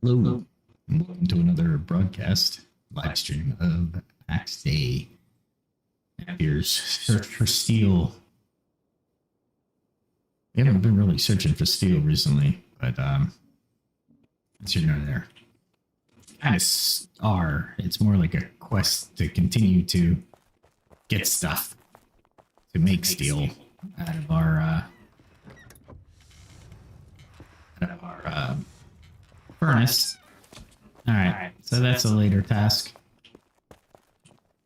Hello, and welcome to another broadcast live stream of Pax Dei. Emphr's search for steel. We haven't been really searching for steel recently, but it's here nor there. Kind of are. It's more like a quest to continue to get stuff to make steel out of our furnace. Alright, so that's a later task.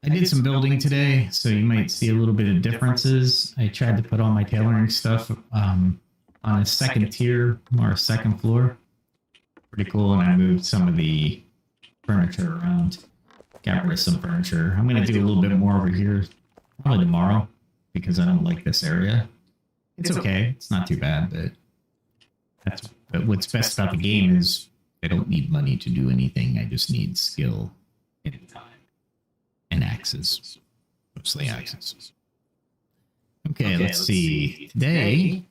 I did some building today, so you might see a little bit of differences. I tried to put all my tailoring stuff on a second tier or a second floor. Pretty cool, and I moved some of the furniture around. Got rid of some furniture. I'm going to do a little bit more over here probably tomorrow because I don't like this area. It's okay. It's not too bad, but what's best about the game is I don't need money to do anything. I just need skill and time. And axes. Mostly axes. Okay, let's see. Today,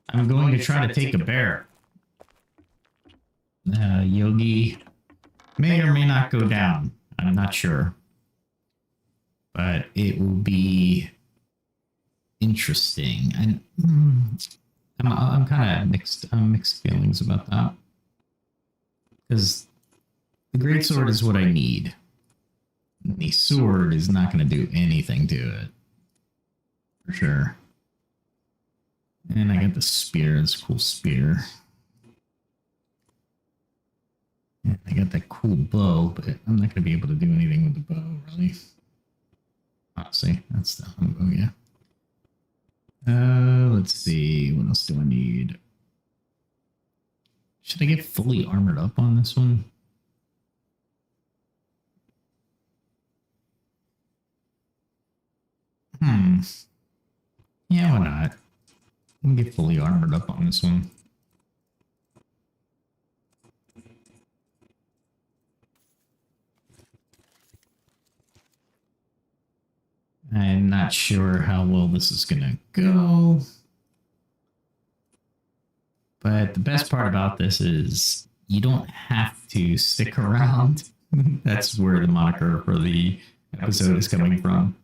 I'm going to try to take a bear. Yogi may or may not go down. I'm not sure. But it will be interesting. And I'm kind of mixed feelings about that. Because the greatsword is what I need. The sword is not going to do anything to it. For sure. And I got the spear. It's a cool spear. And I got that cool bow, but I'm not going to be able to do anything with the bow, really. Honestly, that's the bow, yeah. Let's see. What else do I need? Should I get fully armored up on this one? Yeah, why not? I can get fully armored up on this one. I'm not sure how well this is going to go. But the best part about this is you don't have to stick around. That's where the moniker for the episode is coming from.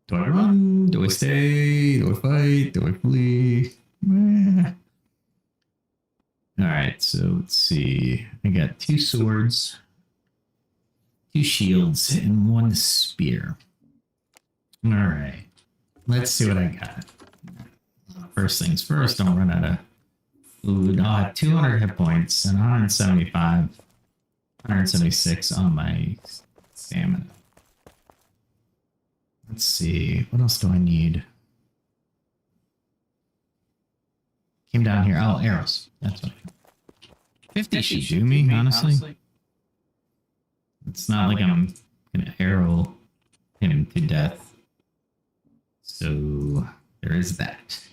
Do I run? Do I stay? Do I fight? Do I flee? Alright, so let's see. I got 2 swords, 2 shields, and 1 spear. Alright, let's see what I got. First things first, don't run out of food. I'll have 200 hit points and 175, 176 on my stamina. Let's see, what else do I need? Came down here. Oh, arrows. That's what 50 should do me, honestly. It's not like I'm gonna arrow him to death. So there is that.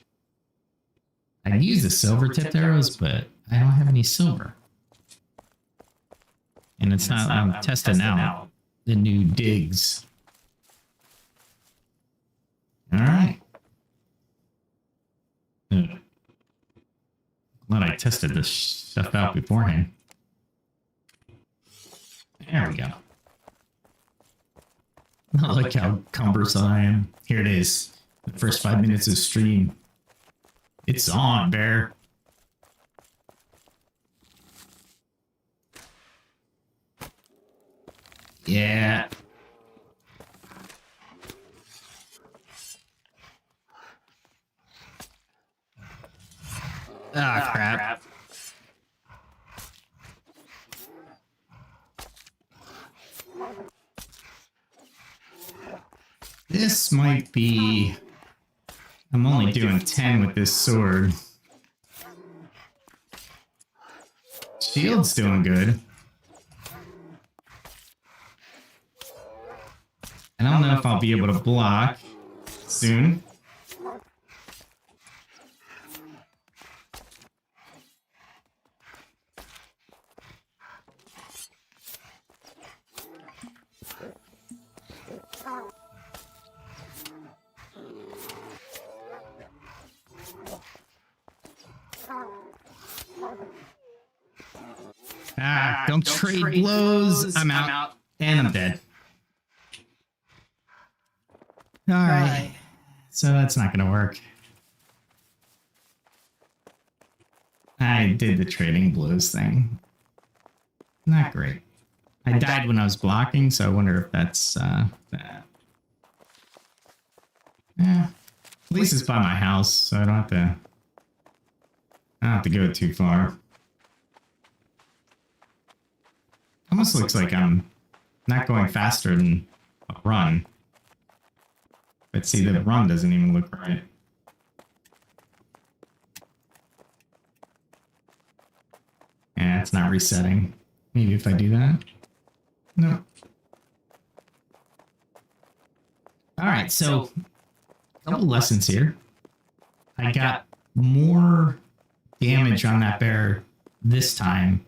I use the silver tipped arrows, but I don't have any silver. And it's not, I'm testing out the new digs. Alright. Glad I tested this stuff out beforehand. There we go. I like how cumbersome I am. Here it is. The first 5 minutes of stream. It's on, bear. Yeah. Ah, crap. This might be... I'm only doing 10 with this sword. Shield's doing good. I don't know if I'll be able to block soon. Don't trade blows. I'm out. And I'm dead. Alright. So that's not going to work. I did the trading blows thing. Not great. I died when I was blocking, so I wonder if that's that. Yeah. At least it's by my house, so I don't have to go too far. Almost looks like I'm not going faster than a run. But see, the run doesn't even look right. Yeah, it's not resetting. Maybe if I do that. No. Alright, so a couple lessons here. I got more damage on that bear this time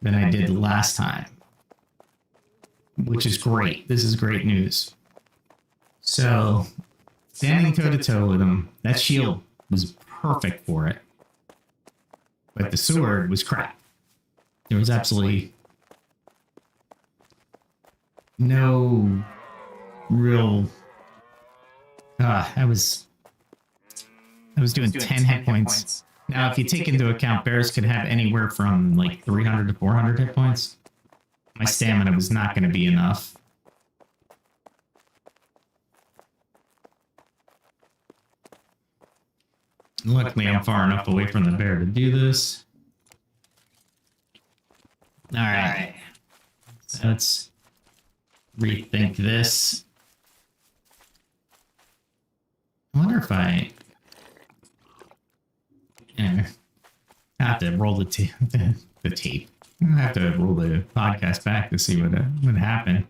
than I did last time. Which is great. This is great news. So, standing toe-to-toe with him, that shield was perfect for it. But the sword was crap. There was absolutely no real... I was doing 10 hit points. Now, if you take into account bears could have anywhere from like 300 to 400 hit points, my stamina was not going to be enough. Luckily, I'm far enough away from the bear to do this. Alright. So let's rethink this. I wonder if I have to roll the tape. I have to roll the podcast back to see what happened.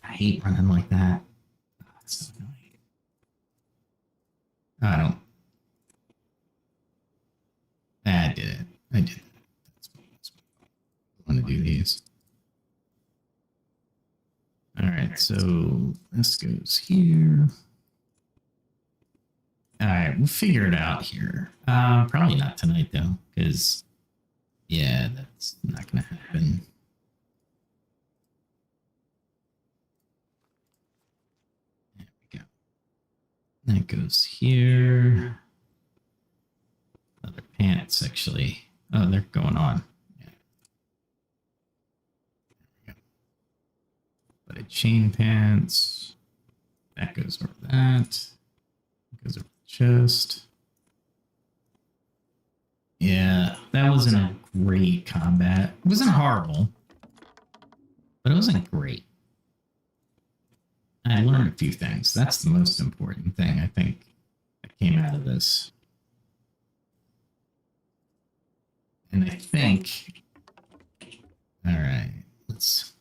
I hate running like that. Oh, that's so annoying. I don't. I did it. I did it. I want to do these. All right, so this goes here. All right, we'll figure it out here. Probably not tonight though, because yeah, that's not gonna happen. There we go. That goes here. Other pants actually. Oh, they're going on. Yeah. There we go. But a chain pants. That goes over that. Goes over the chest. Yeah, that wasn't a great combat. It wasn't horrible, but it wasn't great. I learned a few things. That's the most important thing, I think, that came out of this. And I think... Alright, let's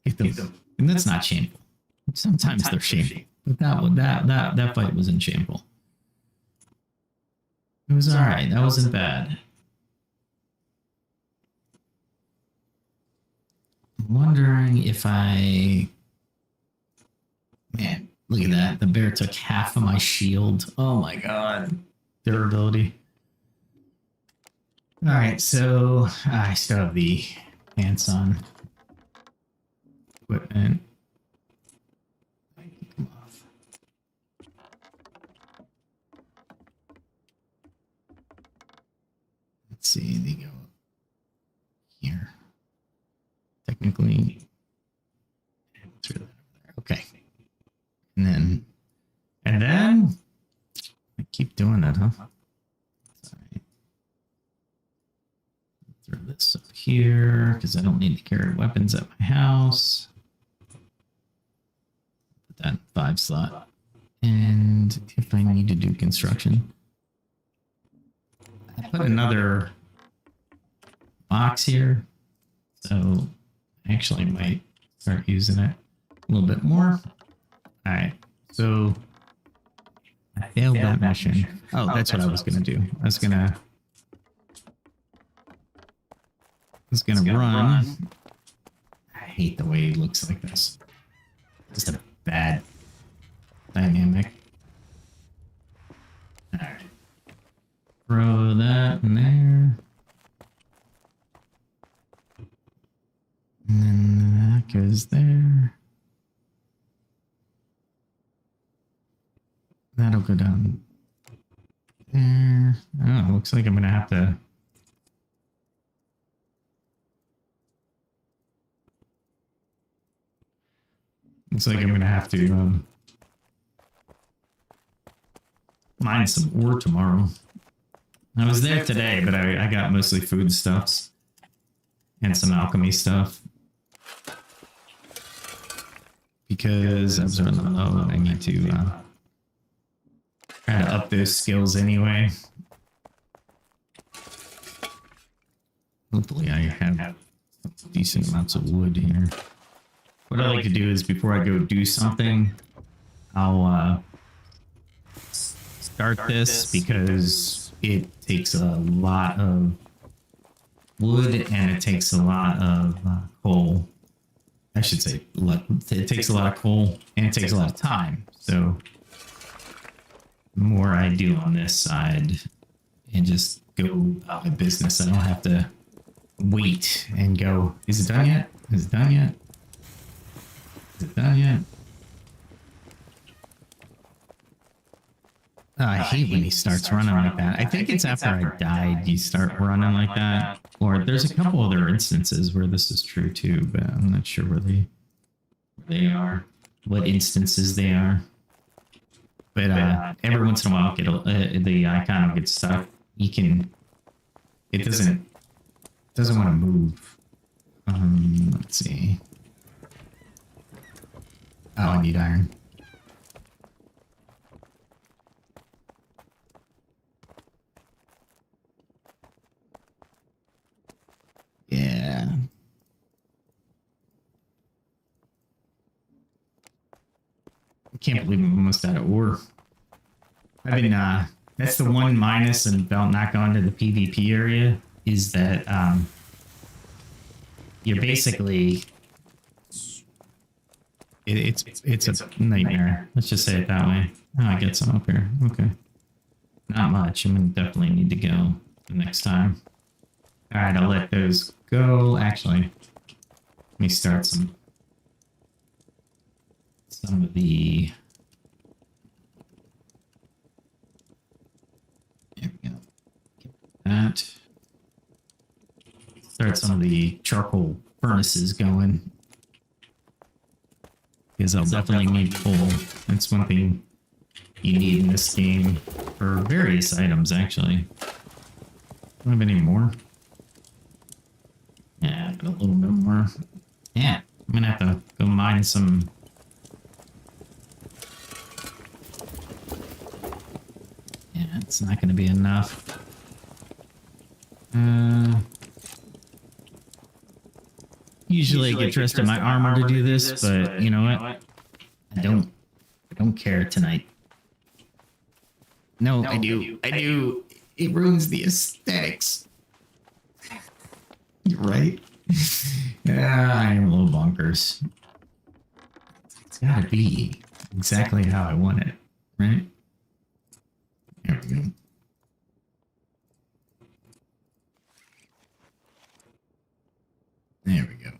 get them... And that's not shameful. Sometimes they're shameful. But that fight wasn't shameful. It was alright. That wasn't bad. I'm wondering if I... Man, look at that. The bear took half of my shield. Oh my god. Durability. Alright, so I still have the pants on. Equipment. Come off. Let's see, they go here. Technically, through that over there. Okay. And then I keep doing that, huh? Sorry. Throw this up here because I don't need to carry weapons at my house. Put that in 5 slot. And if I need to do construction, I put another box here. So I actually might start using it a little bit more. All right, so I failed that mission. Oh, that's what I was gonna do. I was gonna run. I hate the way he looks like this. Just a bad dynamic. All right, throw that in there. goes there. That'll go down there. Oh, looks like I'm gonna have to. Looks like I'm gonna have to mine some ore tomorrow. I was there today, but I got mostly foodstuffs and some alchemy stuff because I was running low and I need to try to up those skills anyway. Hopefully I have decent amounts of wood here. What I like to do is before I go do something, I'll start this because it takes a lot of wood and it takes a lot of coal. I should say it takes a lot of coal and it takes a lot of time. So the more I do on this side and just go about my business, I don't have to wait and go, is it done yet? Is it done yet? Is it done yet? I hate when he starts running like that. I think it's after I died you start running like that. Or there's a couple other instances where this is true too, but I'm not sure where they are. What instances they are. But every once in a while the icon will get stuck. It doesn't want to move. Let's see. Oh, I need iron. Yeah. I can't believe I'm almost out of ore. I've been, that's the one minus about not going to the PvP area is that, you're basically, it's a nightmare. Let's just say it that way. Oh, I get some up here. Okay. Not much. I'm gonna definitely need to go the next time. All right, I'll let those go. Actually, let me start some of the. There we go. Get that. Start some of the charcoal furnaces going. Because I'll definitely need coal. That's one thing you need in this game for various items, actually. Don't have any more. Yeah, a little bit more. Yeah, I'm gonna have to go mine some. Yeah, it's not gonna be enough. Usually I get dressed in my armor to do this, but you know what? I don't care tonight. No, I do. It ruins the aesthetics. You're right. Yeah, I am a little bonkers. It's gotta be exactly how I want it, right? There we go. There we go.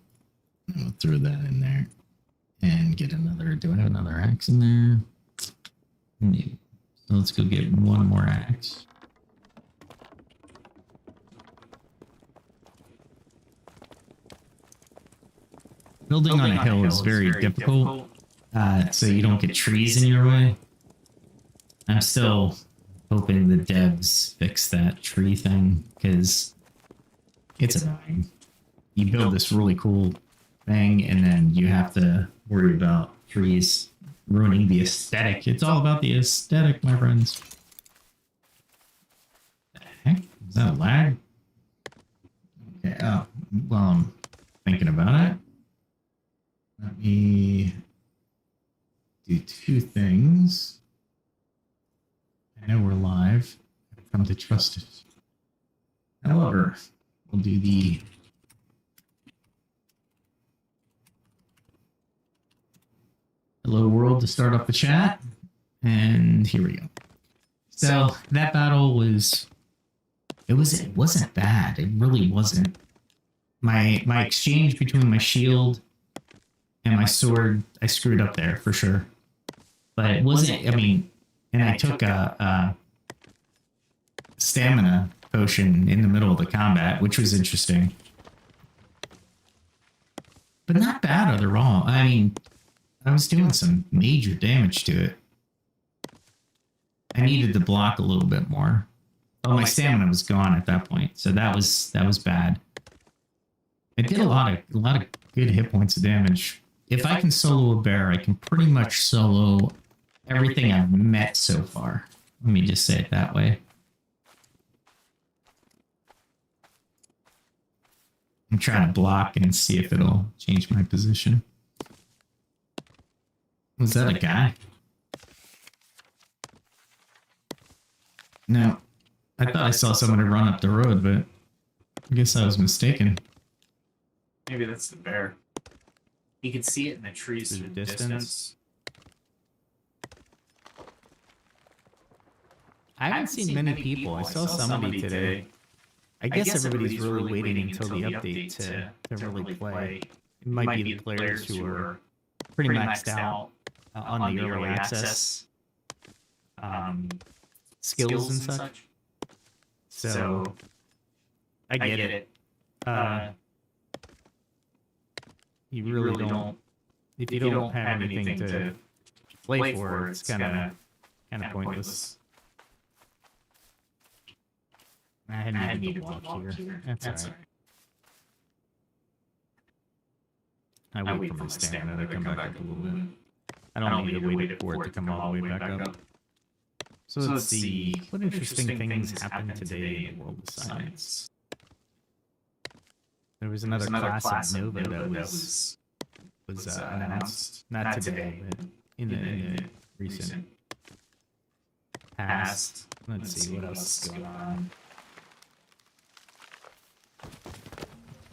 I'll throw that in there and get another. Do I have another axe in there? Maybe. So let's go get one more axe. Building on a hill is very difficult, so you don't get trees in your way. I'm still hoping the devs fix that tree thing, because it's annoying. You build this really cool thing, and then you have to worry about trees ruining the aesthetic. It's all about the aesthetic, my friends. The heck? Is that a lag? Okay, oh, well, I'm thinking about it. Let me do two things. I know we're live. I've come to trust it. However, we'll do the hello world to start off the chat. And here we go. So that battle was, it wasn't bad. It really wasn't. My exchange between my shield And my sword, I screwed up there for sure. But it wasn't, I mean, and I took a stamina potion in the middle of the combat, which was interesting. But not bad overall. I mean, I was doing some major damage to it. I needed to block a little bit more. Oh, my stamina was gone at that point, so that was bad. I did a lot of good hit points of damage. If I can solo a bear, I can pretty much solo everything I've met so far. Let me just say it that way. I'm trying to block and see if it'll change my position. Was that a guy? No. I thought I saw someone run up the road, but I guess I was mistaken. Maybe that's the bear. You can see it in the trees through the distance. I haven't seen many people. I saw somebody today. I guess everybody's really waiting until the update to really play. It might be the players who are pretty maxed out on the early access skills and such. So I get it. You really don't. If you don't have anything to play for, it's kind of pointless. I hadn't needed to walk here. That's alright. I wait for my stamina to come back up a little bit. I don't need to wait for it to come all the way back up. So let's see. What interesting things happened today in the world of science? There was another class at Nova that was announced. Not today, but in the recent past. Let's see what else is going on.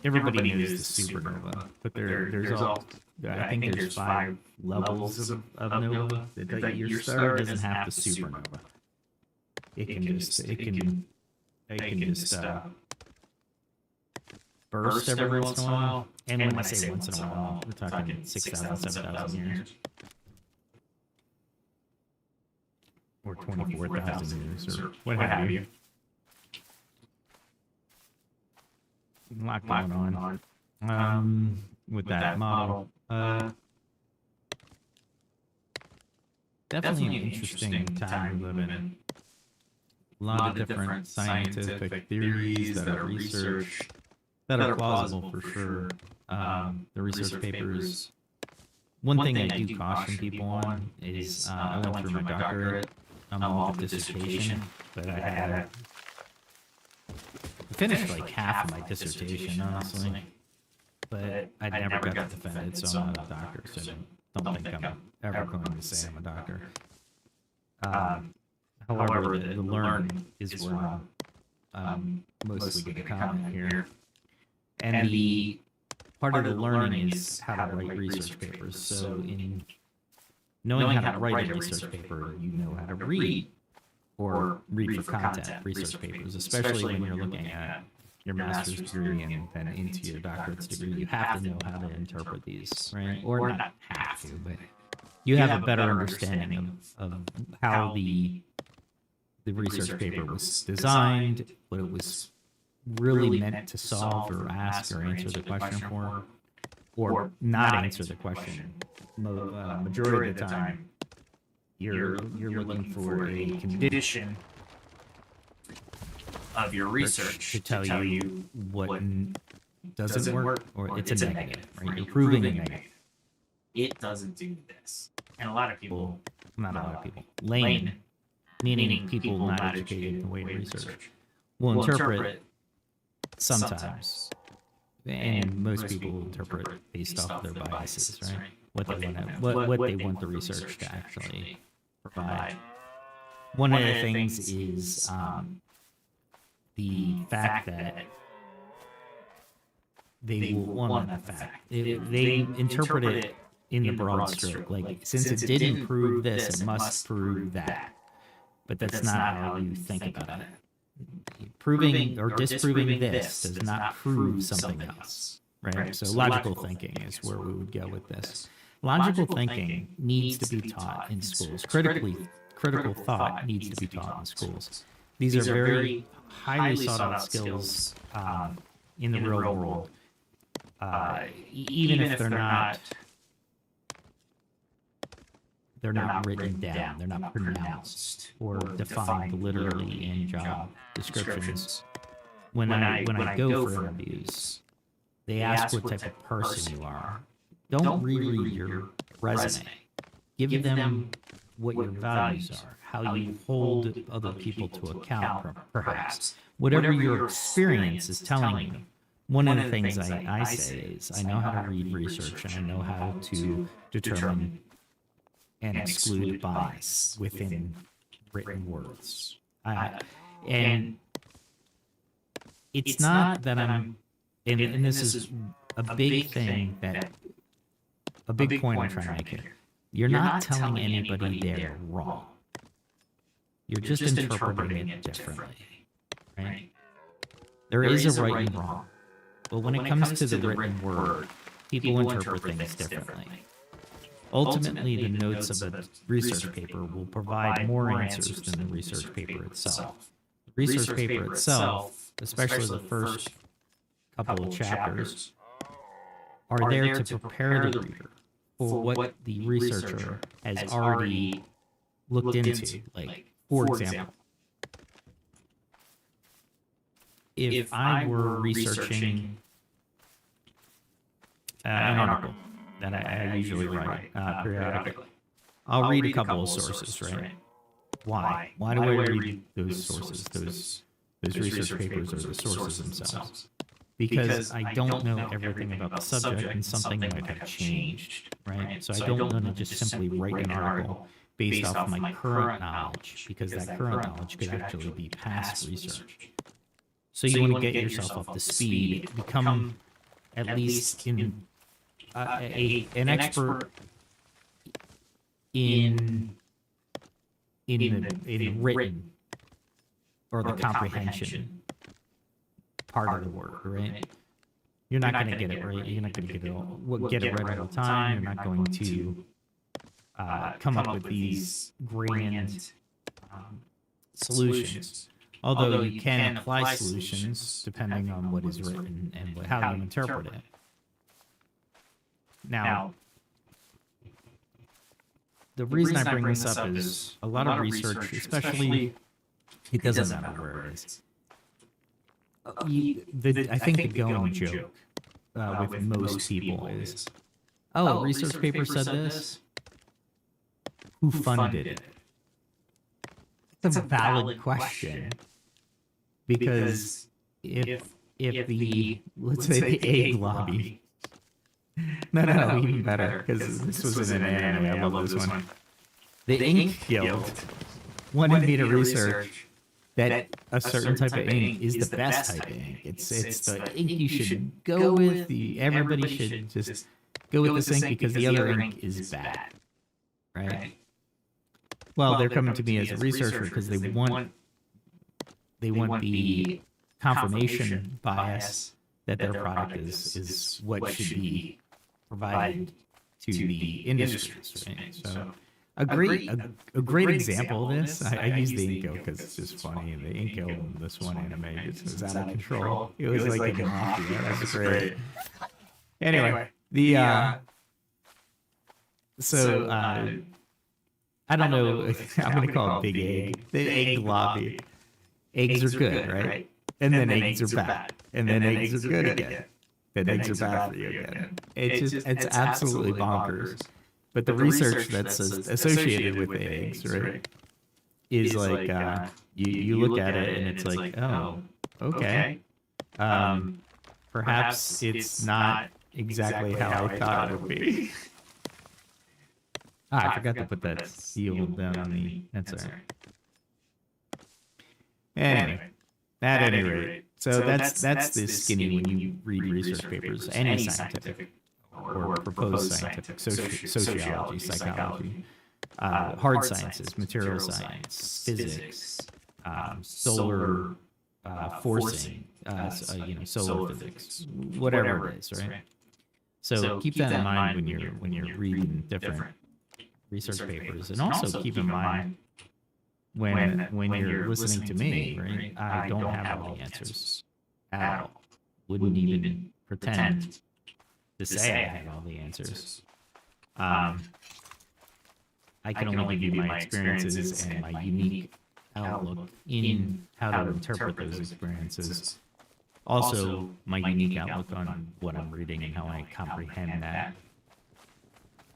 Everybody knows the supernova, but there's all. I think there's 5 levels of nova. That your star doesn't have the supernova. It can just burst every once in a while. And when I say once in a while, we're talking 6,000, 7,000 years, or 24,000 years, or what have you. A lot going on with that model. Definitely an interesting time we live in. A lot of different scientific theories that are researched, that are plausible for sure. The research papers. One thing I do caution people on is I went through my doctorate. I'm all dissertation, but I finished like half of my dissertation, honestly. But I never got to defend it, so I'm not a doctor, so I don't think I'm ever going to say I'm a doctor. However, the learning is where I'm mostly going to comment here. And the part of the learning is how to write research papers. So in knowing how to write a research paper, you know how to read or read for content research papers, especially when you're looking at your master's degree and then into your doctorate's degree. You have to know how to interpret these, right? Or not have to, but you have a better understanding of how the research paper was designed, what it was really meant to solve or ask or answer the question for, or not answer the question. Majority of the time, you're looking for a condition of your research to tell you what doesn't work, or it's a negative, right? You're proving a negative. It doesn't do this. And a lot of people, not a lot of people, lame, meaning people not educated in the way to research, will interpret sometimes, and most people will interpret based off their biases, right? What they want the research to actually provide. One of the things is the fact that they will want the fact. They interpret it in the broad stroke, like since it didn't prove this, it must prove that. But that's not how you think about it. Proving or disproving this does not prove something else. right? So logical thinking is where we would go with this. Logical thinking needs to be taught in schools. Critical thought needs to be taught in schools. These are very highly sought out skills in the real world. Even if they're not written down, they're not pronounced or defined literally in job descriptions. When I go for interviews, they ask what type of person you are. Don't reread your resume. Give them what your values are, how you hold other people to account, perhaps. Whatever your experience is telling you. One of the things I say is I know how to read research and I know how to determine and exclude bias within written words. And it's not that I'm, and this is a big thing a big point I'm trying to make here. You're not telling anybody they're wrong. You're just interpreting it differently, right? There is a right and wrong. But when it comes to the written word, people interpret things differently. Ultimately, the notes of a research paper will provide more answers than the research paper itself. The research paper itself, especially the first couple of chapters, are there to prepare the reader for what the researcher has already looked into. Like, for example, if I were researching an article that I usually write periodically, I'll read a couple of sources, right? Why? Why do I read those sources, those research papers or the sources themselves? Because I don't know everything about the subject and something might have changed, right? So I don't want to just simply write an article based off my current knowledge, because that current knowledge could actually be past research. So you want to get yourself up to speed, become at least in an expert in the written or the comprehension part of the word, right? You're not going to get it right. You're not going to get it right all the time. You're not going to come up with these grand solutions. Although you can apply solutions depending on what is written and how you interpret it. Now, the reason I bring this up is a lot of research, especially, it doesn't matter where it is. I think the going joke with most people is, oh, a research paper said this? Who funded it? It's a valid question. Because if the, let's say the egg lobby, no, even better, because this was in an anime, I love this one. The ink guild wanted me to research that a certain type of ink is the best type of ink. It's the ink you should go with. Everybody should just go with this ink because the other ink is bad, right? Well, they're coming to me as a researcher because they want the confirmation bias that their product is what should be provided to the industries, right? So a great example of this, I use the Inko because it's just funny. The Inko in this one anime just was out of control. It was like a mafia. That was great. Anyway, I don't know. I'm going to call it Big Egg. The egg lobby. Eggs are good, right? And then eggs are bad. And then eggs are good again. Then eggs are bad for you again. It's absolutely bonkers. But the research that's associated with the eggs, right, is like, you look at it and it's like, oh, okay. Perhaps it's not exactly how I thought it would be. I forgot to put that seal down on the... That's all right. Anyway, at any rate, so that's the skinny when you read research papers, any scientific or proposed scientific, sociology, psychology, hard sciences, material science, physics, solar forcing, solar physics, whatever it is, right? So keep that in mind when you're reading different research papers, and also keep in mind when you're listening to me, right? I don't have all the answers at all. Wouldn't even pretend to say I have all the answers. I can only give you my experiences and my unique outlook in how to interpret those experiences. Also, my unique outlook on what I'm reading and how I comprehend that.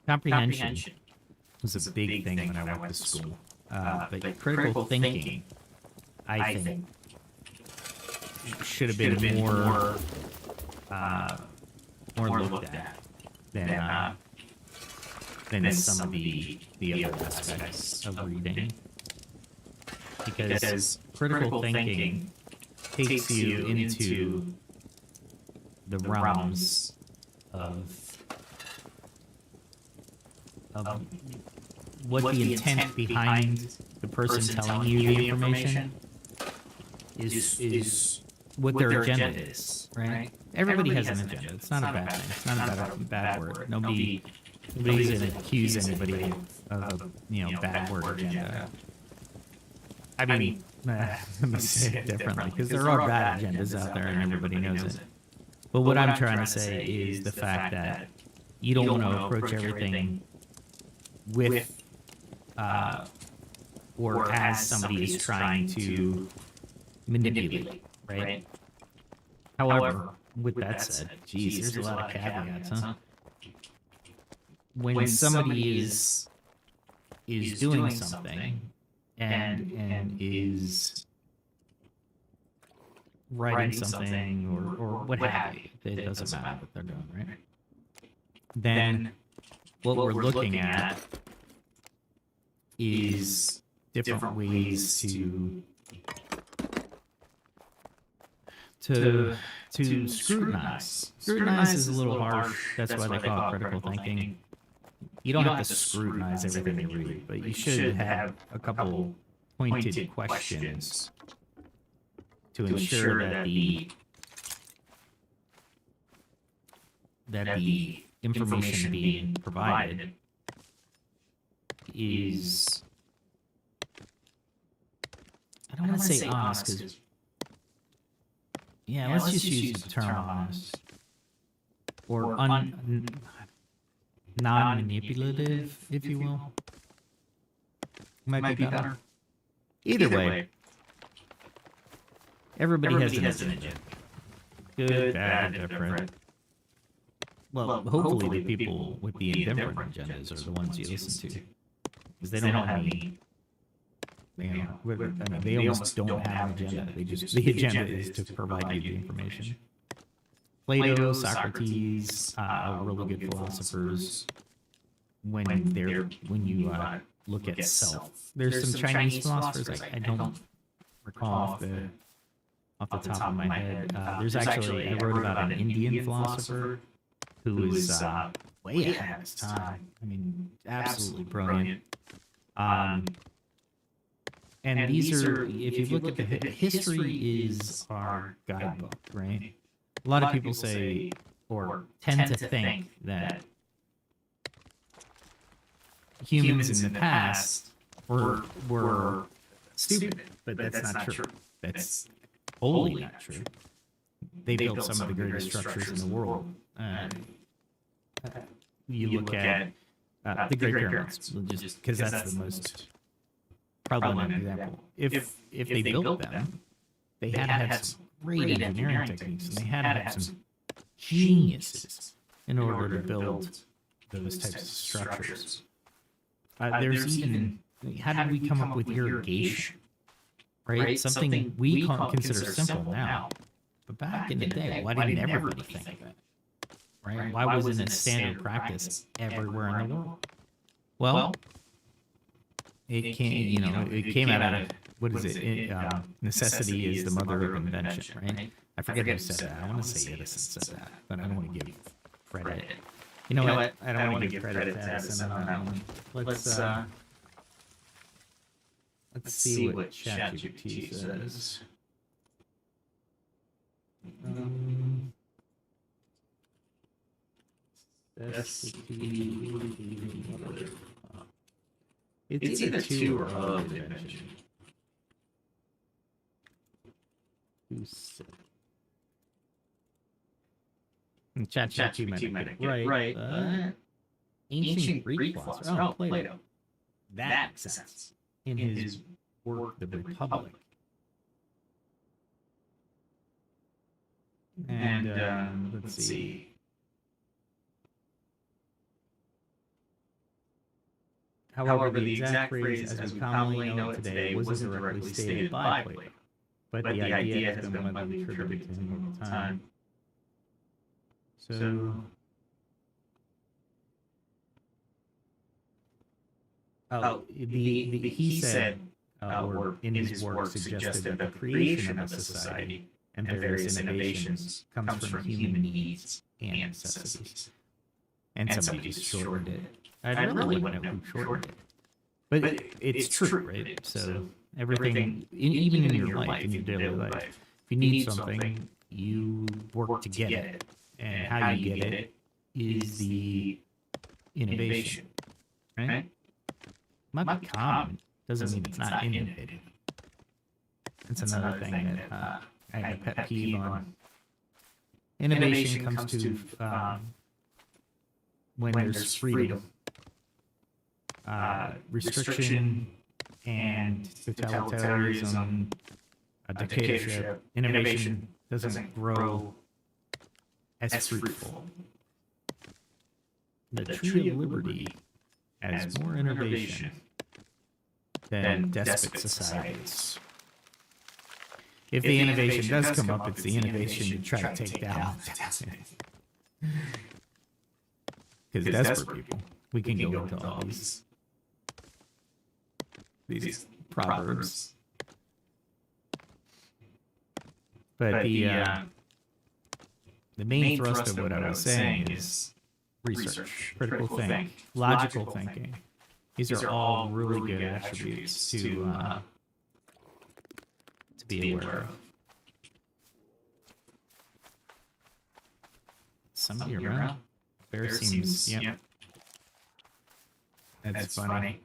Comprehension was a big thing when I went to school. But critical thinking, I think, should have been more looked at than some of the other aspects of reading. Because critical thinking takes you into the realms of what the intent behind the person telling you the information is what their agenda is, right? Everybody has an agenda. It's not a bad thing. It's not a bad word. Nobody's going to accuse anybody of a bad word agenda. I mean, let me say it differently, because there are bad agendas out there and everybody knows it. But what I'm trying to say is the fact that you don't want to approach everything with or as somebody is trying to manipulate, right? However, with that said, geez, there's a lot of caveats, huh? When somebody is doing something and is writing something or what have you, it doesn't matter what they're doing, right? Then what we're looking at is different ways to scrutinize. Scrutinize is a little harsh. That's why they call it critical thinking. You don't have to scrutinize everything you read, but you should have a couple pointed questions to ensure that the information being provided is, I don't want to say honest, because let's just use the term honest, or non-manipulative, if you will. Might be better. Either way, everybody has an agenda. Good, bad, indifferent. Well, hopefully the people with the indifferent agendas are the ones you listen to, because they don't have any. They almost don't have an agenda. The agenda is to provide you the information. Plato, Socrates are really good philosophers when you look at self. There's some Chinese philosophers I don't recall off the top of my head. There's actually, I wrote about an Indian philosopher who was way ahead of his time. I mean, absolutely brilliant. And these are, if you look at the history is our guidebook, right? A lot of people say, or tend to think, that humans in the past were stupid, but that's not true. That's wholly not true. They built some of the greatest structures in the world. You look at the Great Pyramids, just because that's the most prevalent example. If they built them, they had to have some great engineering techniques, and they had to have some geniuses in order to build those types of structures. There's even, how did we come up with irrigation? Right? Something we consider simple now, but back in the day, why didn't everybody think of it? Right? Why wasn't it standard practice everywhere in the world? Well, it came out of, what is it? Necessity is the mother of invention, right? I forget who said that. I want to say Edison said that, but I don't want to give credit. You know what? I don't want to give credit to Edison on that one. Let's see what ChatGPT says. It's either to or of the invention. ChatGPT might get right, but ancient Greek philosopher, Plato. That makes sense. In his work, The Republic. And let's see. However, the exact phrase as we commonly know it today wasn't directly stated by Plato, but the idea has been widely attributed to him over time. So, he said, or in his work, suggested that the creation of a society and various innovations comes from human needs and necessities. And somebody just shortened it. I really wouldn't know who shortened it. But it's true, right? So everything, even in your life, in your daily life, if you need something, you work to get it. And how you get it is the innovation, right? Might be common, doesn't mean it's not innovative. That's another thing that I have a pet peeve on. Innovation comes to when there's freedom. Restriction and totalitarianism, a dictatorship. Innovation doesn't grow as fruitful. The tree of liberty has more innovation than despot societies. If the innovation does come up, it's the innovation you try to take down. Because desperate people, we can go into all these proverbs. But the main thrust of what I was saying is research, critical thinking, logical thinking. These are all really good attributes to be aware of. Somebody around? Bear seems, yep. That's funny.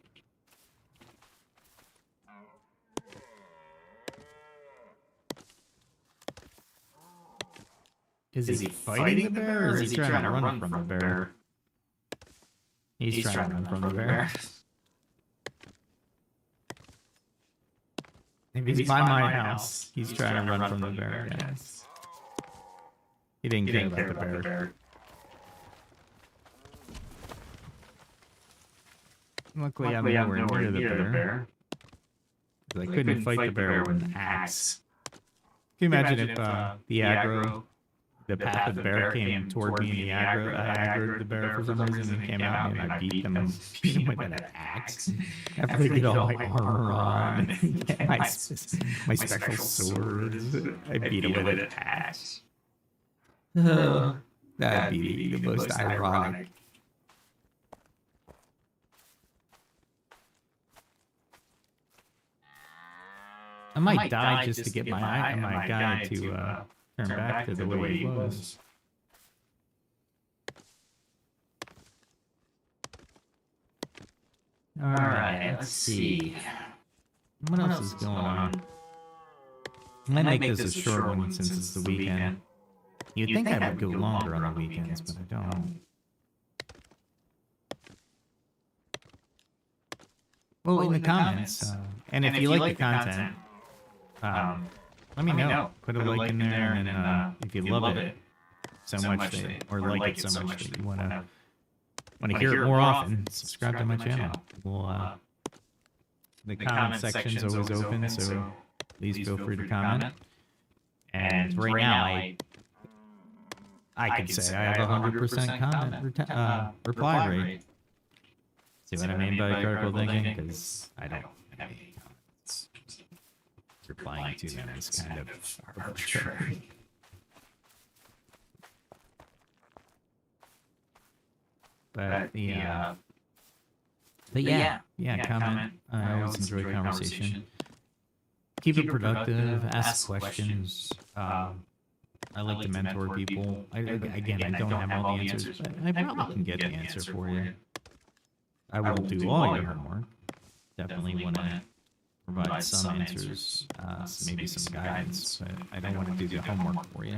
Is he fighting the bear, or is he trying to run from the bear? He's trying to run from the bear. If he's by my house, he's trying to run from the bear, yes. He didn't care about the bear. Luckily, I'm nowhere near the bear. I couldn't fight the bear with an axe. Can you imagine if the aggro, the path of the bear came toward me and the aggro, I aggroed the bear for some reason and came out and I beat him with an axe. After they get all my armor on and get my special swords, I beat him with an axe. That'd be the most ironic. I might die just to get my guy to turn back to the way he was. Alright, let's see. What else is going on? I might make this a short one since it's the weekend. You'd think I would go longer on the weekends, but I don't. Well, in the comments, and if you like the content, let me know. Put a like in there, and if you love it so much that, or like it so much that you want to hear it more often, subscribe to my channel. Well, the comment section's always open, so please feel free to comment. And right now, I can say I have 100% comment reply rate. See what I mean by critical thinking? Because I don't have any comments. Replying to them is kind of arbitrary. But yeah, comment. I always enjoy conversation. Keep it productive. Ask questions. I I like to mentor people. Again, I don't have all the answers, but I probably can get the answer for you. I won't do all your homework. Definitely want to provide some answers, maybe some guidance, but I don't want to do the homework for you.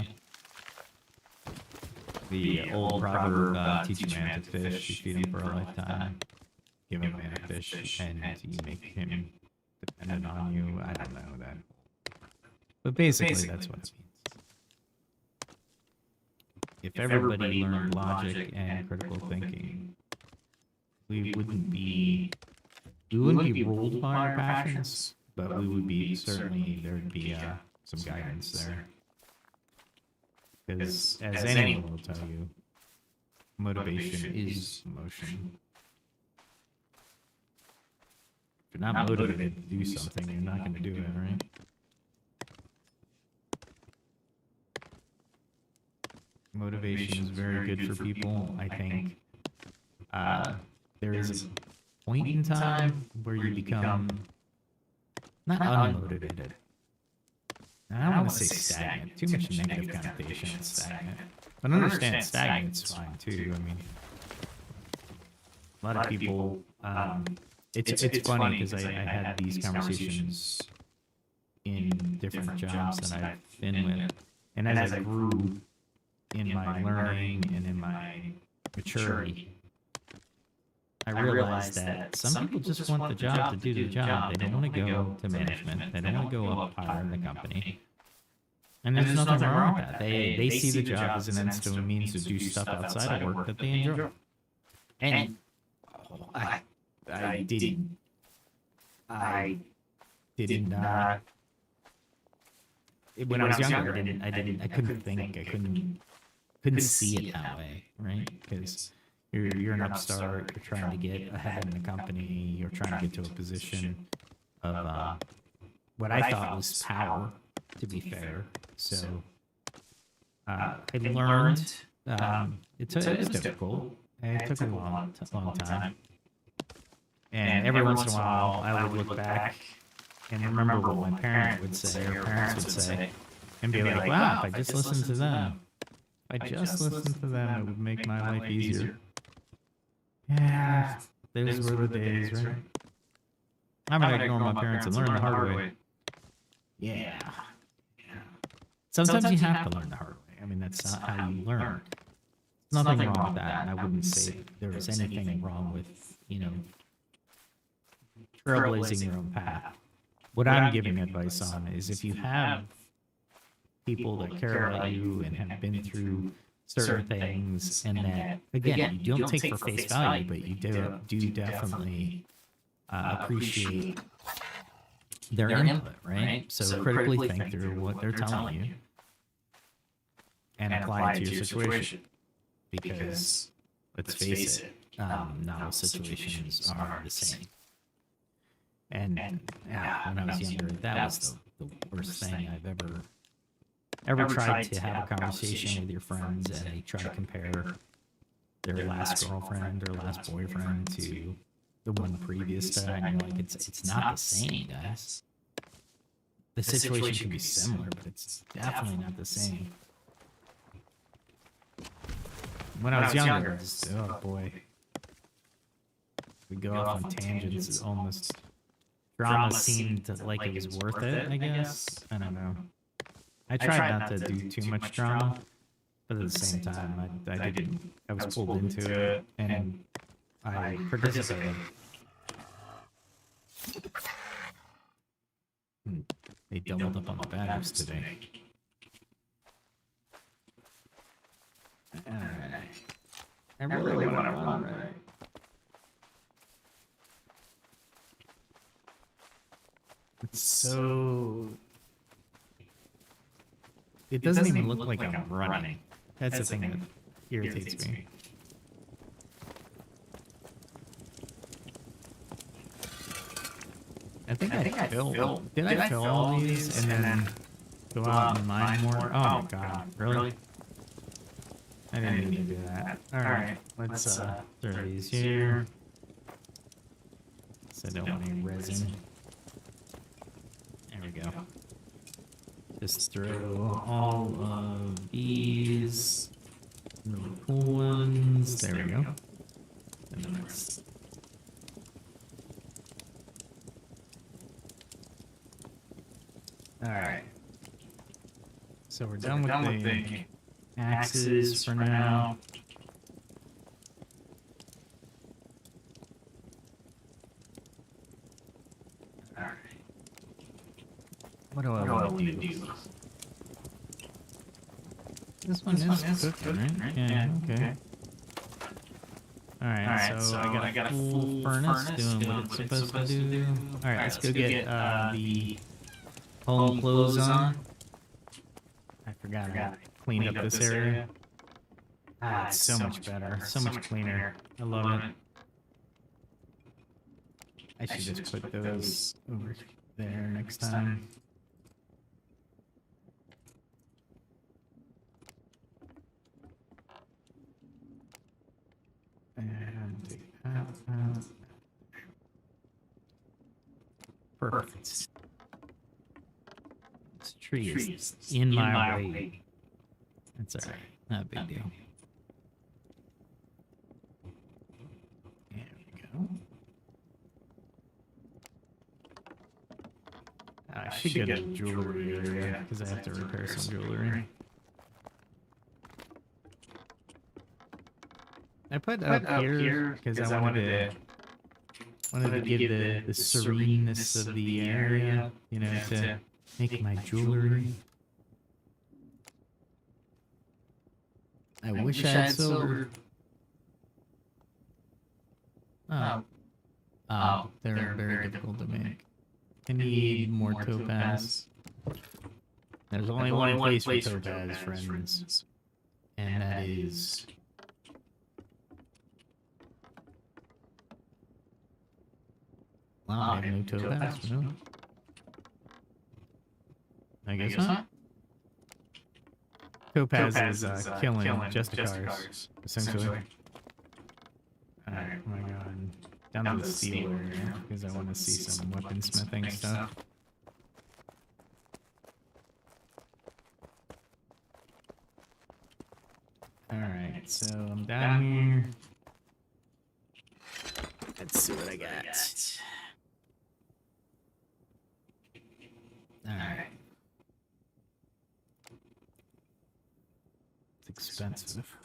The old proverb, teach a man to fish, you feed him for a lifetime. Give a man a fish, and you make him dependent on you. I don't know that. But basically, that's what it means. If everybody learned logic and critical thinking, we wouldn't be ruled by our passions, but we would be certainly there'd be some guidance there. Because as anyone will tell you, motivation is emotion. If you're not motivated to do something, you're not going to do it, right? Motivation is very good for people. I think there is a point in time where you become not unmotivated. I don't want to say stagnant. Too much negative connotation with stagnant. But understand stagnant's fine too. I mean, a lot of people. It's funny because I had these conversations in different jobs that I've been with, and as I grew in my learning and in my maturity, I realized that some people just want the job to do the job. They don't want to go to management. They don't want to go up higher in the company. And there's nothing wrong with that. They see the job as an instrument means to do stuff outside of work that they enjoy. And I didn't. When I was younger, I couldn't think. I couldn't see it that way, right? Because you're an upstart. You're trying to get ahead in the company. You're trying to get to a position of what I thought was power. To be fair, so I learned. It was difficult. It took a long time. And every once in a while, I would look back and remember what my parents would say, and be like, "Wow, if I just listened to them, it would make my life easier." Yeah, those were the days, right? I'm gonna ignore my parents and learn the hard way. Yeah. Sometimes you have to learn the hard way. I mean, that's not how you learn. There's nothing wrong with that, and I wouldn't say there was anything wrong with, trailblazing your own path. What I'm giving advice on is if you have people that care about you and have been through certain things, and that, again, you don't take for face value, but you do definitely appreciate their input, right? So critically think through what they're telling you and apply it to your situation. Because, let's face it, not all situations are the same. And when I was younger, that was the worst thing I've ever tried to have a conversation with your friends, and they try to compare their last girlfriend or last boyfriend to the one previous to that, and you're like, it's not the same, guys. The situation can be similar, but it's definitely not the same. When I was younger, oh boy, we go off on tangents. It's almost drama seemed like it was worth it, I guess. I don't know. I tried not to do too much drama, but at the same time, I was pulled into it, and I participated. They doubled up on the batters today. Alright. I really want to run, right? It's so... It doesn't even look like I'm running. That's the thing that irritates me. I think I filled. Did I fill all these and then go out and mine more? Oh my god, really? I didn't need to do that. Alright, let's throw these here. So I don't want any resin. There we go. Just throw all of these really cool ones. There we go. And then let's... Alright. So we're done with the axes for now. Alright. What do I want to do? This one is cooking, right? Yeah, okay. Alright, so I got a full furnace doing what it's supposed to do. Alright, let's go get the home clothes on. I forgot to clean up this area. It's so much better, so much cleaner. I love it. I should just put those over there next time. And take that out. Perfect. This tree is in my way. That's alright. Not a big deal. There we go. I should get a jewelry area because I have to repair some jewelry. I put up here because I wanted to give the sereneness of the area, you know, to make my jewelry. I wish I had silver. Oh, they're very difficult to make. I need more topaz. There's only one place for topaz, friends, and that is... Wow, I have no topaz, really? I guess not. Topaz is killing Justicars, essentially. Alright, oh my god. Down to the steel area, because I want to see some weaponsmithing stuff. Alright, so I'm down here. Let's see what I got. Alright. It's expensive.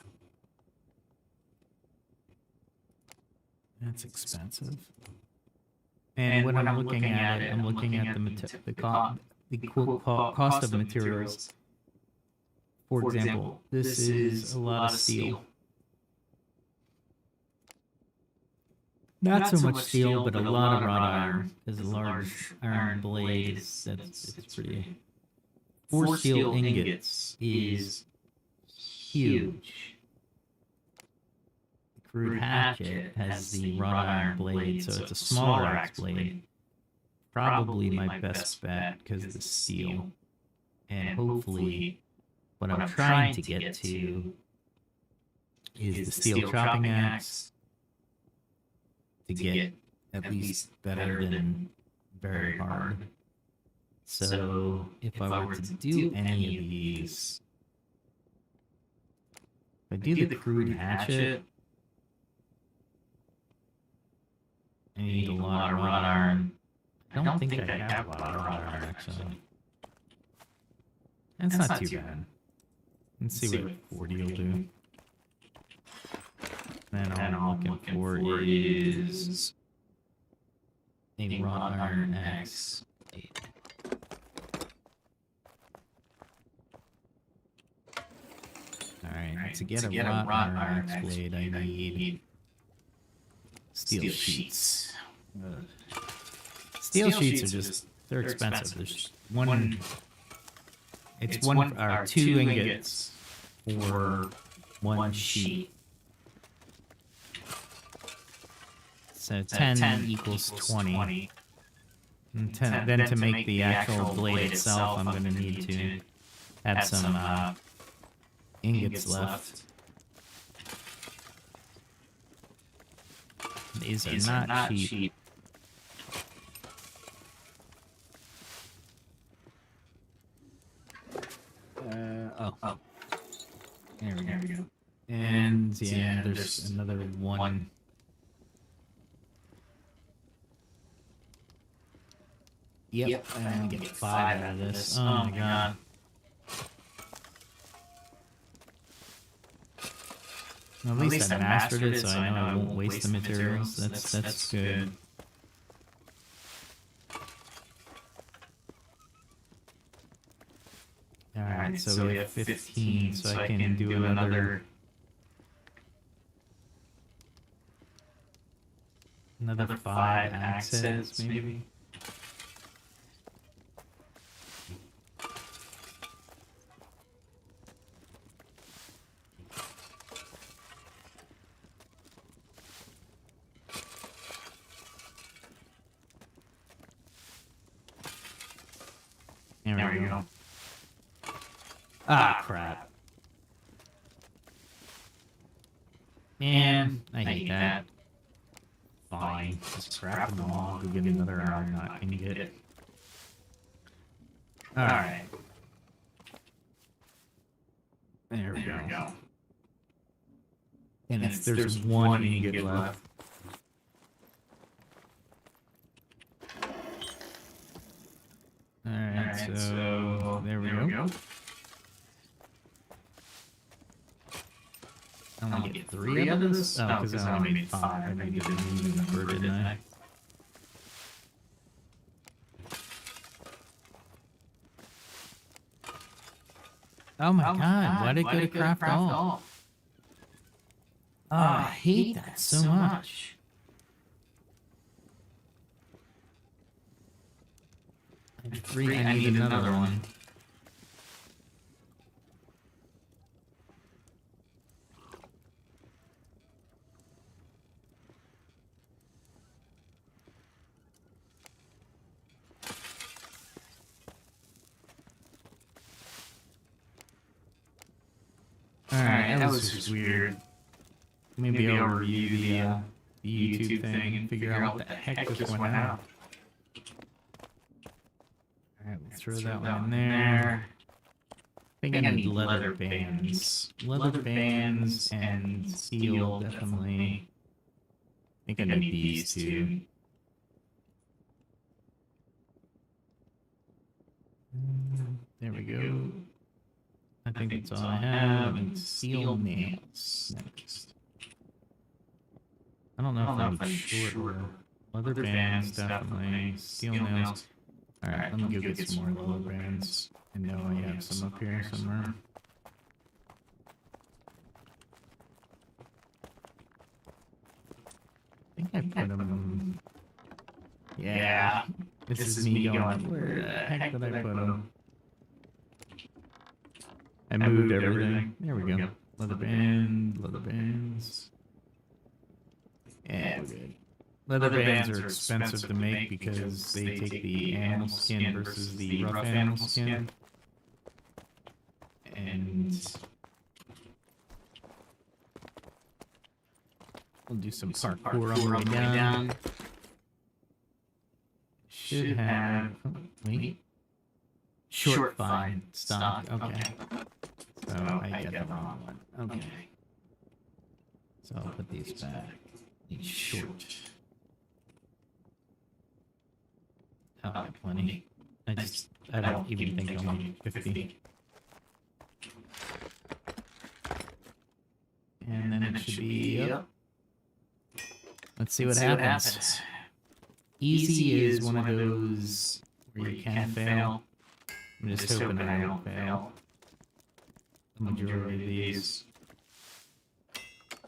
That's expensive. And when I'm looking at it, I'm looking at the cost of materials. For example, this is a lot of steel. Not so much steel, but a lot of wrought iron. There's a large iron blade. It's pretty... 4 steel ingots is huge. The crude hatchet has the wrought iron blade, so it's a smaller axe blade. Probably my best bet because of the steel. And hopefully, what I'm trying to get to is the steel chopping axe. To get at least better than very hard. So if I were to do any of these, if I do the crude hatchet, I need a lot of wrought iron. I don't think I have a lot of wrought iron actually. That's not too bad. Let's see what 40 will do. Then all I'm looking for is a wrought iron axe. Alright, to get a wrought iron axe blade, I need steel sheets. Steel sheets are just, they're expensive. There's it's 2 ingots for 1 sheet. So 10 equals 20. And then to make the actual blade itself, I'm going to need to have some ingots left. These are not cheap. Oh. There we go. And yeah, there's another one. Yep, I only get 5 out of this. Oh my god. Well, at least I mastered it, so I know I won't waste the materials. That's good. Alright, so we have 15, so I can do another 5 accents, maybe? There we go. Ah, crap. Man, I hate that. Fine, just scrap them all. Go get another iron knot and get it. Alright. There we go. And if there's one ingot left. Alright, so there we go. I only get 3 out of this? Oh, because I only made 5. I made it an even number, didn't I? Oh my god, why did it go to craft all? Oh, I hate that so much. I have 3, I need another one. Alright, that was just weird. Maybe I'll review the YouTube thing and figure out what the heck just went out. Alright, we'll throw that one in there. I think I need leather bands. Leather bands and steel, definitely. I think I need these too. There we go. I think that's all I have. And steel nails next. I don't know if I'm short. Leather bands, definitely. Steel nails. Alright, let me go get some more leather bands. I know I have some up here somewhere. I think I put them... Yeah. This is me going, where the heck did I put them? I moved everything. There we go. Leather bands. Yeah, we're good. Leather bands are expensive to make because they take the animal skin versus the rough animal skin. And we'll do some parkour on the way down. Should have... Oh, wait. Short fine stock. Okay. So I got the wrong one. Okay. So I'll put these back. These short. Oh, I got plenty. I don't even think I'll need 50. And then it should be up. Let's see what happens. Easy is one of those where you can fail. I'm just hoping I don't fail the majority of these.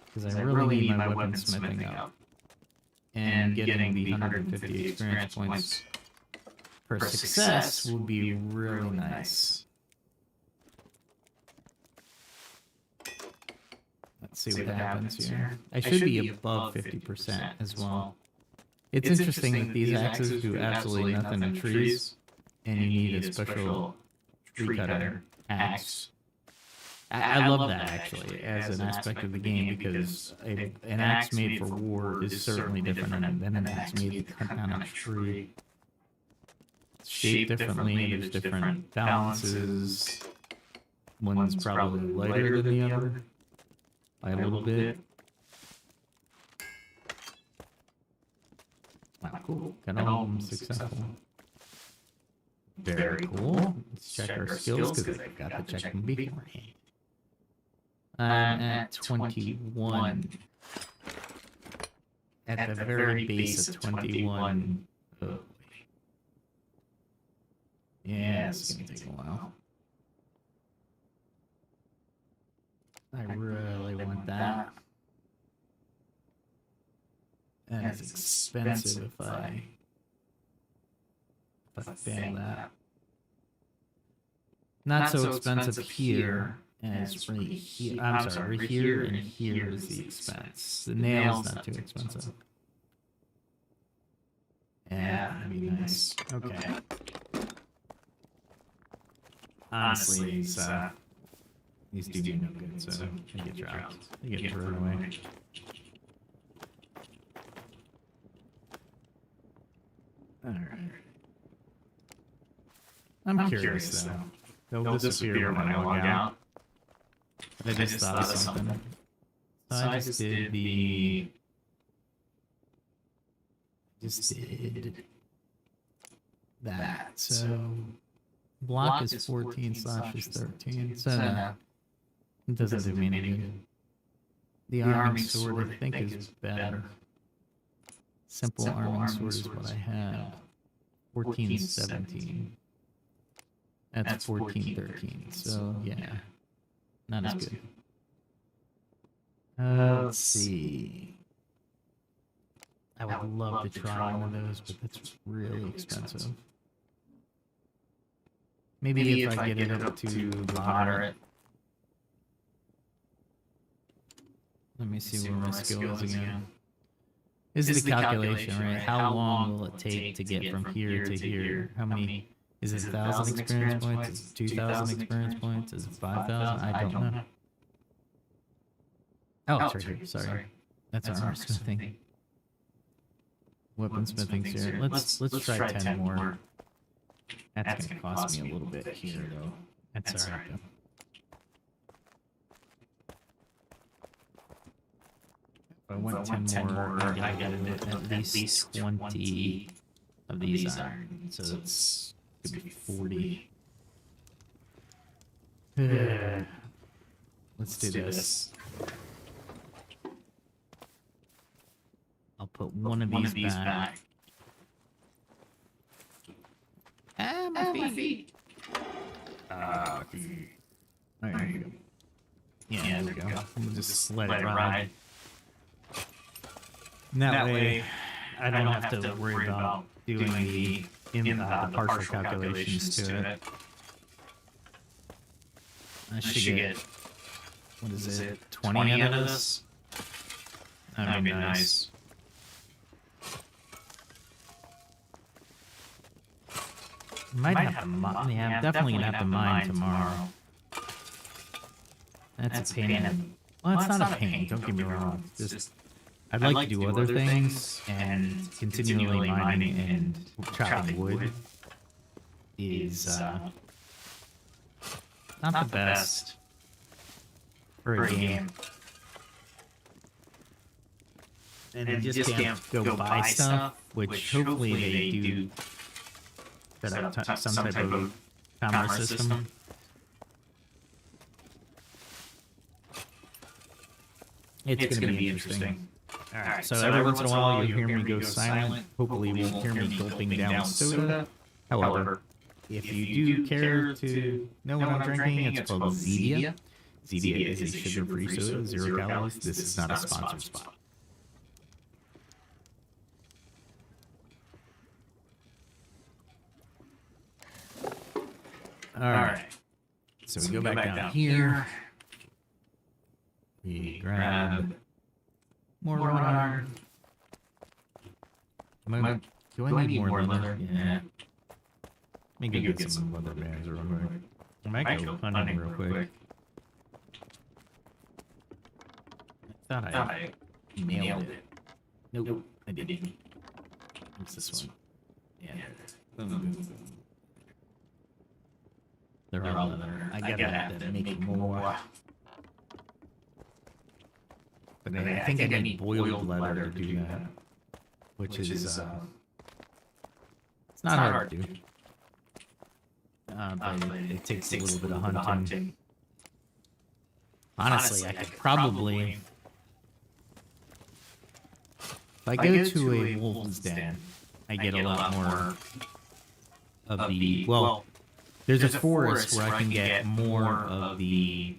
Because I really need my weaponsmithing up. And getting the 150 experience points per success will be really nice. Let's see what happens here. I should be above 50% as well. It's interesting that these axes do absolutely nothing in trees, and you need a special tree cutter axe. I love that actually as an aspect of the game because an axe made for war is certainly different than an axe made to cut down a tree. It's shaped differently, there's different balances. One's probably lighter than the other by a little bit. Wow, cool. Got all of them successful. Very cool. Let's check our skills because I forgot to check them beforehand. I'm at 21. At the very base of 21. Oh. Yeah, it's gonna take a while. I really want that. And it's expensive if I fail that. Not so expensive here as right here. I'm sorry, right here and here is the expense. The nail's not too expensive. Yeah, that'd be nice. Okay. Honestly, these do me no good, so they get dropped. They get thrown away. Alright. I'm curious though. They'll disappear when I log out. I just thought of something. So I just did the... Just did that. So block is 14 slash is 13. So no, it doesn't do me any good. The arming sword I think is better. Simple arming sword is what I have. 14, 17. That's 14, 13. So yeah, not as good. Let's see. I would love to try one of those, but that's really expensive. Maybe if I get it up to moderate. Let me see where my skill is again. This is the calculation, right? How long will it take to get from here to here? How many? Is it 1,000 experience points? Is it 2,000 experience points? Is it 5,000? I don't know. Oh, it's right here. Sorry. That's armor smithing. Weaponsmithing's here. Let's try 10 more. That's gonna cost me a little bit here, though. That's alright, though. If I want 10 more, I gotta do at least 20 of these iron. So that's could be 40. Let's do this. I'll put one of these back. Ah, my feet. Alright, there you go. Yeah, there we go. We'll just let it ride. And that way, I don't have to worry about doing the partial calculations to it. I should get, what is it, 20 out of this? That'd be nice. Might have to mine. Yeah, I'm definitely gonna have to mine tomorrow. That's a pain. Well, it's not a pain. Don't get me wrong. It's just I'd like to do other things, and continually mining and chopping wood is not the best for a game. And you just can't go buy stuff, which hopefully they do. Set up some type of commerce system. It's going to be interesting. Alright, so every once in a while you'll hear me go silent. Hopefully you won't hear me gulping down soda. However, if you do care to know what I'm drinking, it's called Zedia. Zedia is a sugar-free soda, 0 calories. This is not a sponsored spot. Alright, so we go back down here. We grab more wrought iron. Do I need more leather? Yeah. Let me go get some leather bands real quick. I might go hunting real quick. I thought I nailed it. Nope, I didn't. What's this one? Yeah. They're all leather. I I gotta have to make more. But I think I need boiled leather to do that. Which is, it's not hard to do. But it takes a little bit of hunting. Honestly, I could probably... If I go to a wolf's den, I get a lot more of the... Well, there's a forest where I can get more of the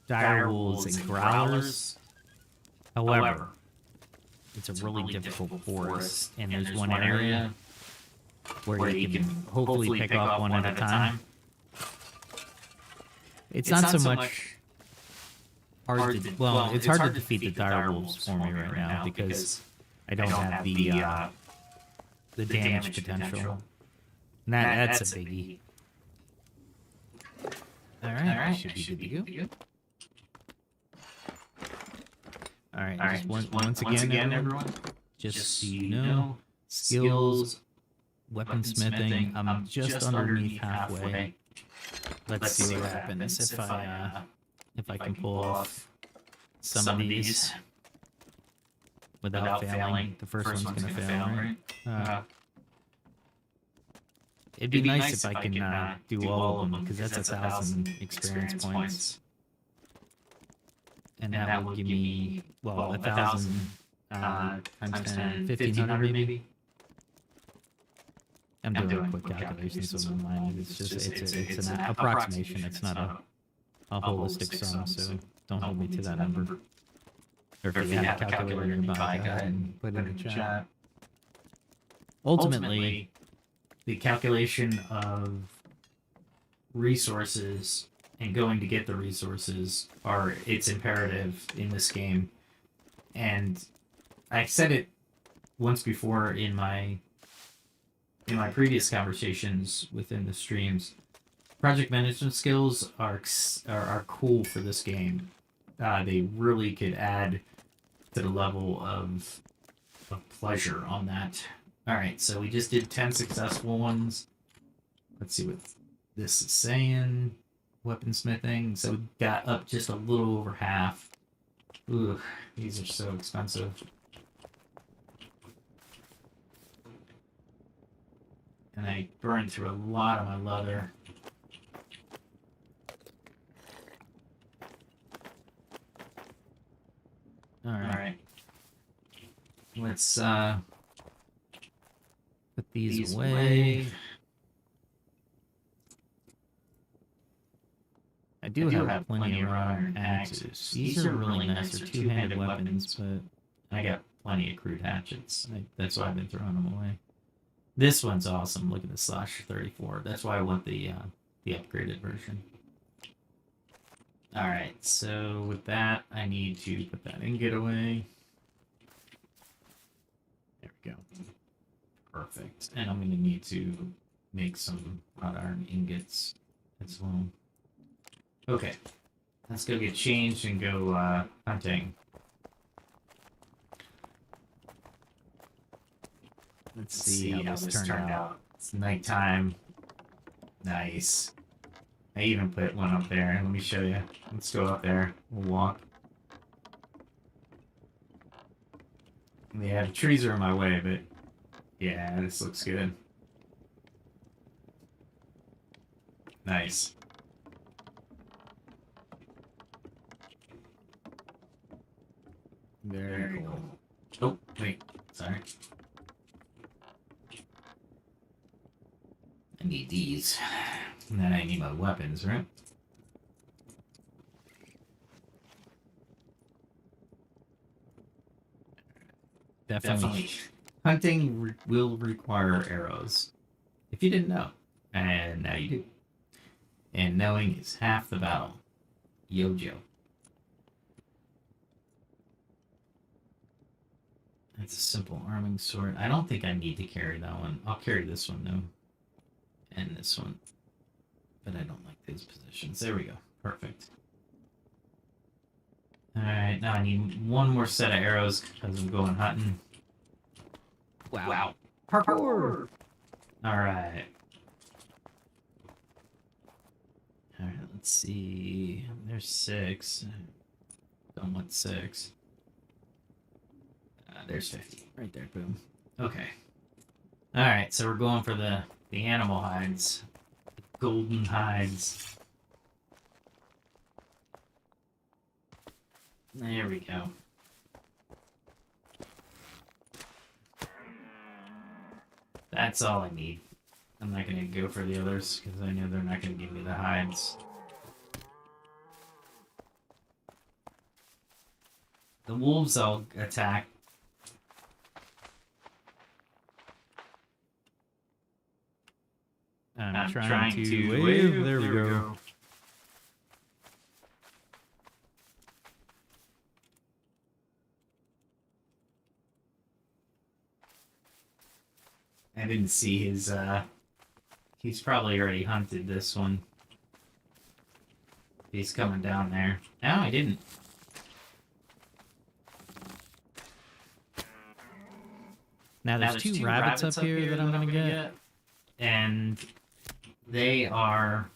direwolves and growlers. However, it's a really difficult forest, and there's one area where you can hopefully pick off one at a time. It's not so much hard to... Well, it's hard to defeat the direwolves for me right now because I don't have the damage potential. And that's a biggie. Alright, should be good to go. Alright, once again, everyone, just so you know, skills, weaponsmithing, I'm just underneath halfway. Let's see what happens if I can pull off some of these without failing. The first one's gonna fail, right? It'd be nice if I can do all of them, because that's 1,000 experience points. And that will give me, well, 1,000 times 10, 1,500 maybe? I'm doing quick calculations on my mind. It's just, it's an approximation. It's not a holistic sum, so don't hold me to that number. Or if you have a calculator nearby, go ahead and put it in the chat. Ultimately, the calculation of resources and going to get the resources it's imperative in this game. And I said it once before in my previous conversations within the streams. Project management skills are cool for this game. They really could add to the level of pleasure on that. Alright, so we just did 10 successful ones. Let's see what this is saying. Weaponsmithing. So we got up just a little over half. Ooh, these are so expensive. And I burned through a lot of my leather. Alright. Let's put these away. I do have plenty of iron axes. These are really nice. They're two-handed weapons, but I got plenty of crude hatchets. That's why I've been throwing them away. This one's awesome. Look at the slash 34. That's why I want the upgraded version. Alright, so with that, I need to put that ingot away. There we go. Perfect. And I'm going to need to make some hot iron ingots as well. Okay. Let's go get changed and go hunting. Let's see how this turned out. It's nighttime. Nice. I even put one up there. Let me show you. Let's go up there. We'll walk. Yeah, the trees are in my way, but yeah, this looks good. Nice. Very cool. Oh, wait. Sorry. I need these. And then I need my weapons, right? Definitely. Hunting will require arrows. If you didn't know. And now you do. And knowing is half the battle. Yo-jo. That's a simple arming sword. I don't think I need to carry that one. I'll carry this one, though. And this one. But I don't like those positions. There we go. Perfect. Alright, now I need one more set of arrows because I'm going hunting. Wow. Parkour! Alright. Alright, Let's see. There's 6. Done with 6. There's 50. Right there, boom. Okay. Alright, so we're going for the animal hides. The golden hides. There we go. That's all I need. I'm not gonna go for the others, because I know they're not gonna give me the hides. The wolves I'll attack. I'm trying to wave. There we go. I didn't see his, he's probably already hunted this one. He's coming down there. No, I didn't. Now there's two rabbits up here that I'm gonna get. And they are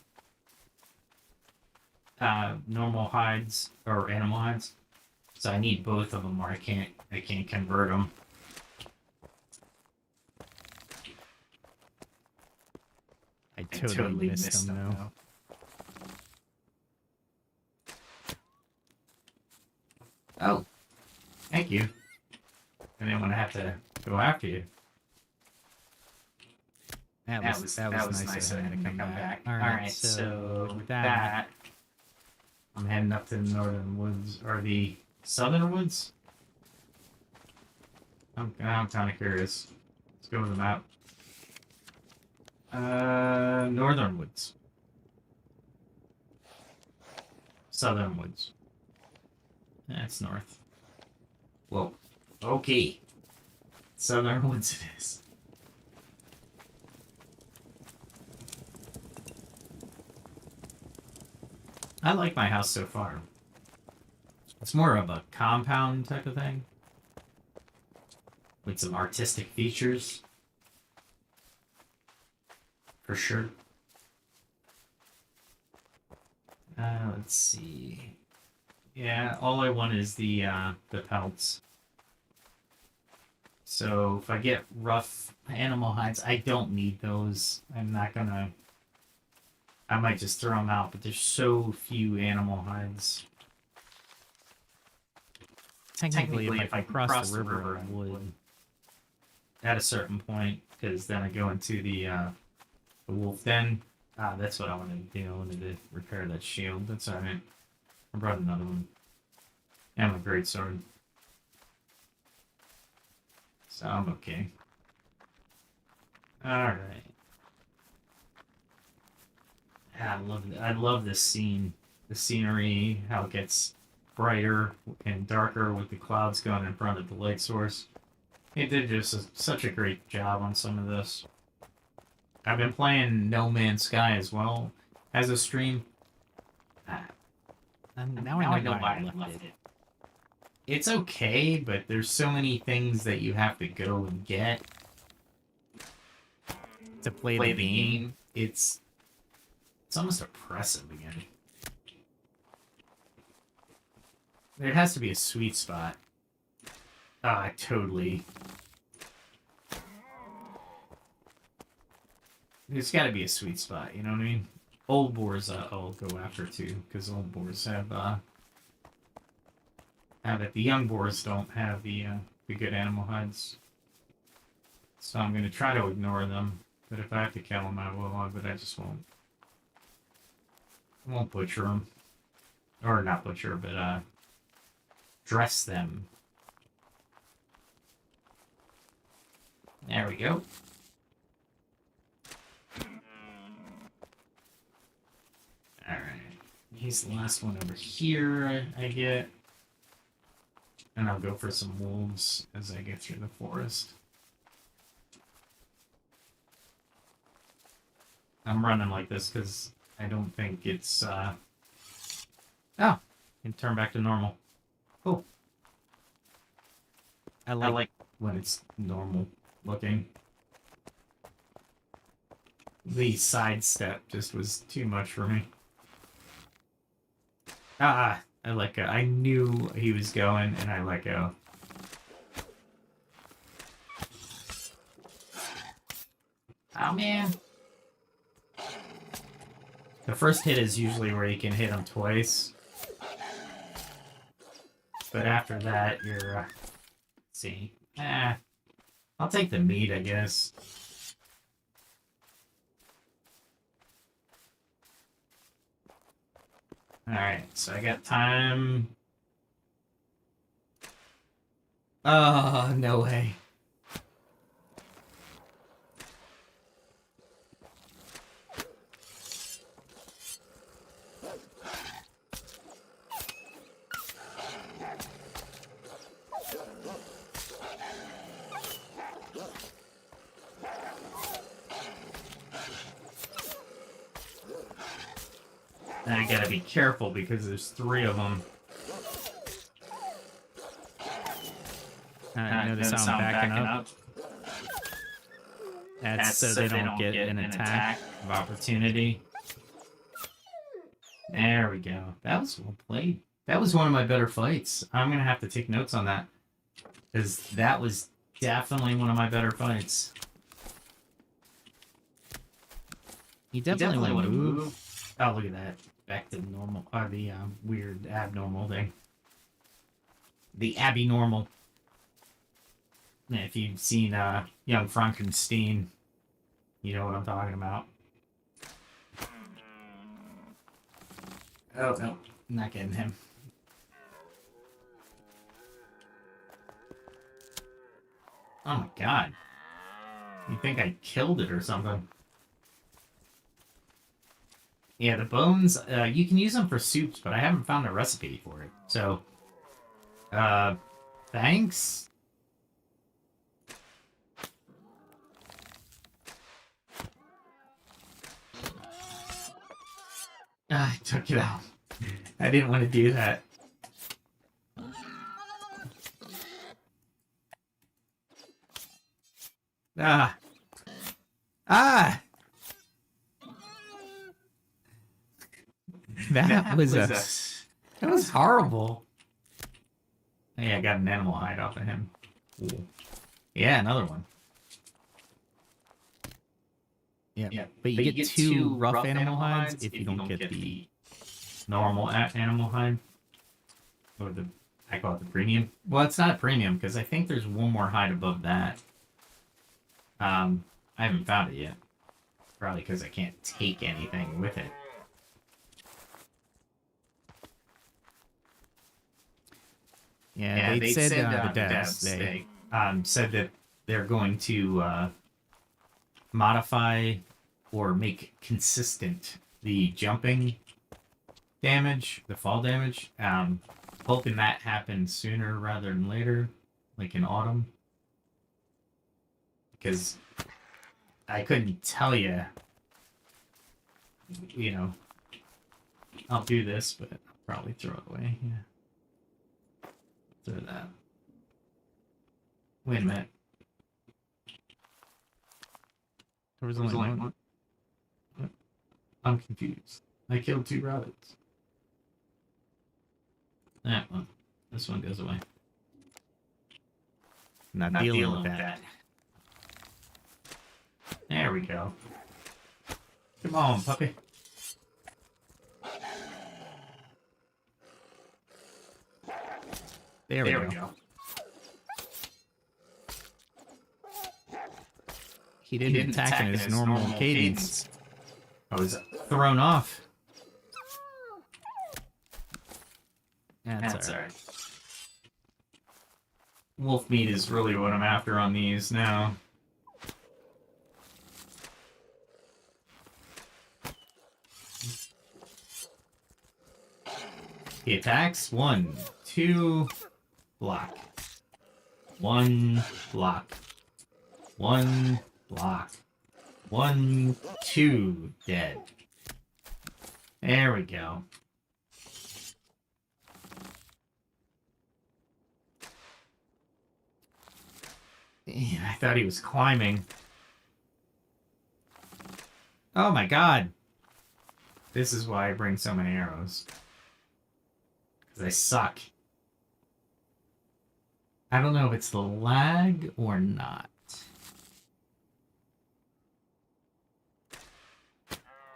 normal hides or animal hides. So I need both of them or I can't convert them. I totally missed them though. Oh, thank you. I didn't want to have to go after you. That was nice of him to come back. Alright, so with that, I'm heading up to the northern woods, or the southern woods? I'm kind of curious. Let's go to the map. Northern woods. Southern woods. That's north. Whoa. Okay. Southern woods it is. I like my house so far. It's more of a compound type of thing. With some artistic features. For sure. Let's see. Yeah, all I want is the pelts. So if I get rough animal hides, I don't need those. I'm not gonna... I might just throw them out, but there's so few animal hides. Technically if I cross the river, I would. At a certain point, because then I go into the wolf den. That's what I wanted to do. I wanted to repair that shield. That's alright. I brought another one. And a great sword. So I'm okay. Alright. I love this scene. The scenery, how it gets brighter and darker with the clouds going in front of the light source. They did just such a great job on some of this. I've been playing No Man's Sky as well as a stream. Now I know why I left it. It's okay, but there's so many things that you have to go and get to play the game. It's almost oppressive again. There has to be a sweet spot. Totally. There's got to be a sweet spot, you know what I mean? Old boars I'll go after too, because old boars have it. The young boars don't have the good animal hides. So I'm gonna try to ignore them, but if I have to kill them, I will. But I just won't. I won't butcher them, or not butcher, but dress them. There we go. Alright. He's the last one over here I get. And I'll go for some wolves as I get through the forest. I'm running like this because I don't think it's, Oh! Can turn back to normal. Cool. I like when it's normal looking. The sidestep just was too much for me. Ah, I let go. I knew he was going, and I let go. Oh, man. The first hit is usually where you can hit him twice. But after that, you're... let's see. I'll take the meat, I guess. Alright, so I got time... Oh, no way. And I gotta be careful because there's 3 of them. Notice how I'm backing up. That's so they don't get an attack of opportunity. There we go. That was well played. That was one of my better fights. I'm gonna have to take notes on that. Because that was definitely one of my better fights. You definitely want to move. Oh, look at that. Back to normal. Or the weird abnormal thing. The abnormal. If you've seen Young Frankenstein, you know what I'm talking about. Oh, no. I'm not getting him. Oh my god. You think I killed it or something? Yeah, the bones, you can use them for soups, but I haven't found a recipe for it. So, thanks. I took it out. I didn't want to do that. Ah. Ah! That was horrible. Hey, I got an animal hide off of him. Cool. Yeah, another one. Yeah, but you get 2 rough animal hides if you don't get the normal animal hide. Or I call it the premium. Well, it's not premium because I think there's one more hide above that. I haven't found it yet. Probably because I can't take anything with it. Yeah, they said the devs, they said that they're going to modify or make consistent the jumping damage, the fall damage. Hoping that happens sooner rather than later, like in autumn. Because I couldn't tell you, you know, I'll do this, but I'll probably throw it away. Yeah. Throw that. Wait a minute. There was only one. What? I'm confused. I killed 2 rabbits. That one. This one goes away. Not dealing with that. There we go. Come on, puppy. There we go. He didn't attack in his normal cadence. I was thrown off. That's alright. Wolf meat is really what I'm after on these now. He attacks. 1, 2, block. 1, block. 1, block. 1, 2, dead. There we go. Yeah, I thought he was climbing. Oh my god. This is why I bring so many arrows. Because I suck. I don't know if it's the lag or not.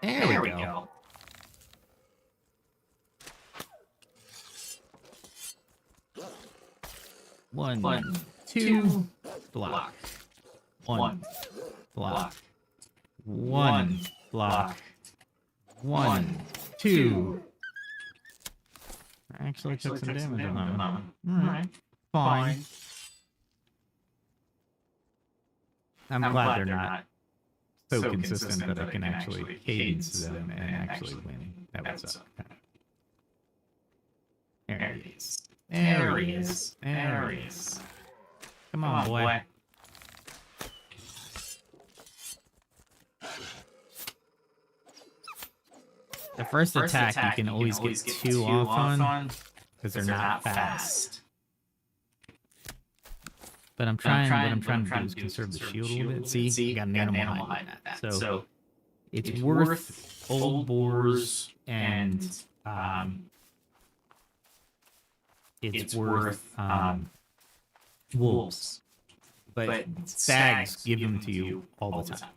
There we go. One, two, block. One, block. One, block. 1, 2. I actually took some damage on that one. Alright. Fine. I'm glad they're not so consistent that I can actually cadence them and actually win. That was up. There he is. There he is. There he is. Come on, boy. The first attack you can always get 2 off on because they're not fast. But what I'm trying to do is conserve the shield a little bit. See, you got an animal hide in that. So it's worth old boars and it's worth wolves. But stags give them to you all the time.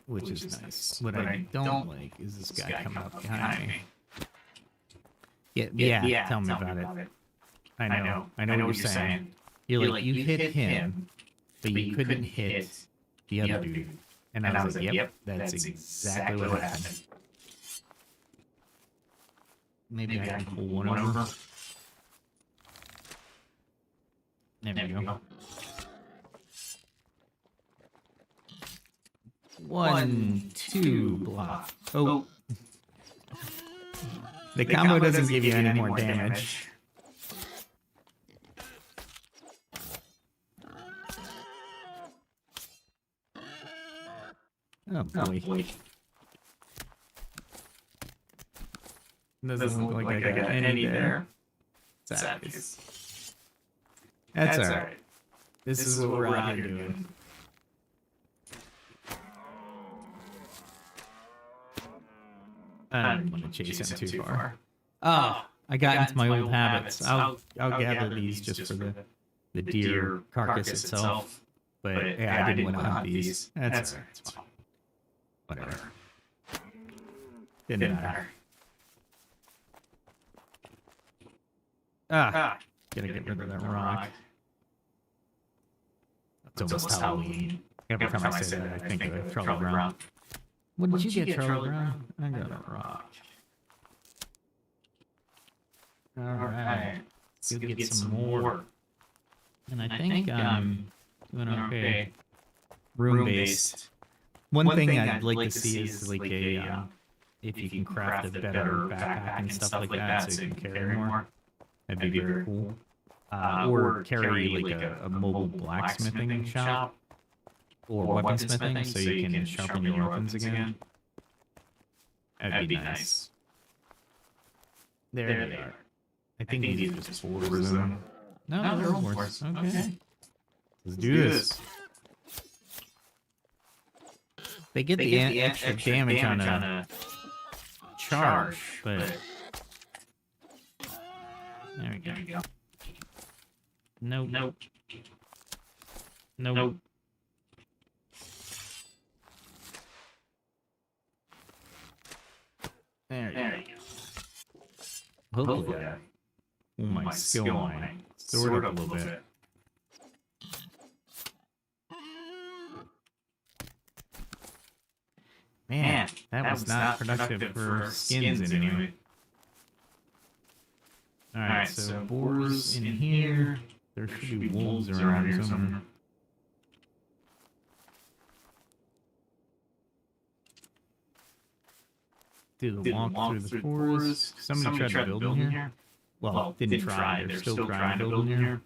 Which is nice. What I don't like is this guy coming up behind me. Yeah, tell me about it. I know what you're saying. You're like, you hit him, but you couldn't hit the other dude. And I was like, yep, that's exactly what happened. Maybe I can pull one over. There we go. 1, 2, block. Oh. The combo doesn't give you any more damage. Oh boy. Doesn't look like I got any there. That's alright. This is what we're out here doing. I don't want to chase him too far. Oh, I got into my old habits. I'll gather these just for the deer carcass itself. But yeah, I didn't want to hunt these. That's alright. It's fine. Whatever. Didn't matter. Gotta get rid of that rock. It's almost Halloween. Every time I say that, I think of Charlie Brown. What did you get, Charlie Brown? I got a rock. Alright. Let's go get some more. And I think I'm doing okay. Room-based. One thing I'd like to see is like a, if you can craft a better backpack and stuff like that so you can carry more. That'd be very cool. Or carry like a mobile blacksmithing shop. Or weaponsmithing, so you can sharpen your weapons again. That'd be nice. There they are. I think these are just fours of them. No, they're all fours. Okay. Let's do this. They get the extra damage on a charge, but... There we go. Nope. There you go. Hopefully, my skill line soared up a little bit. Man, that was not productive for skins anyway. Alright, so boars in here. There should be wolves around here somewhere. Do the walk through the forest. Somebody tried to build in here. Well, didn't try. They're still trying to build in here.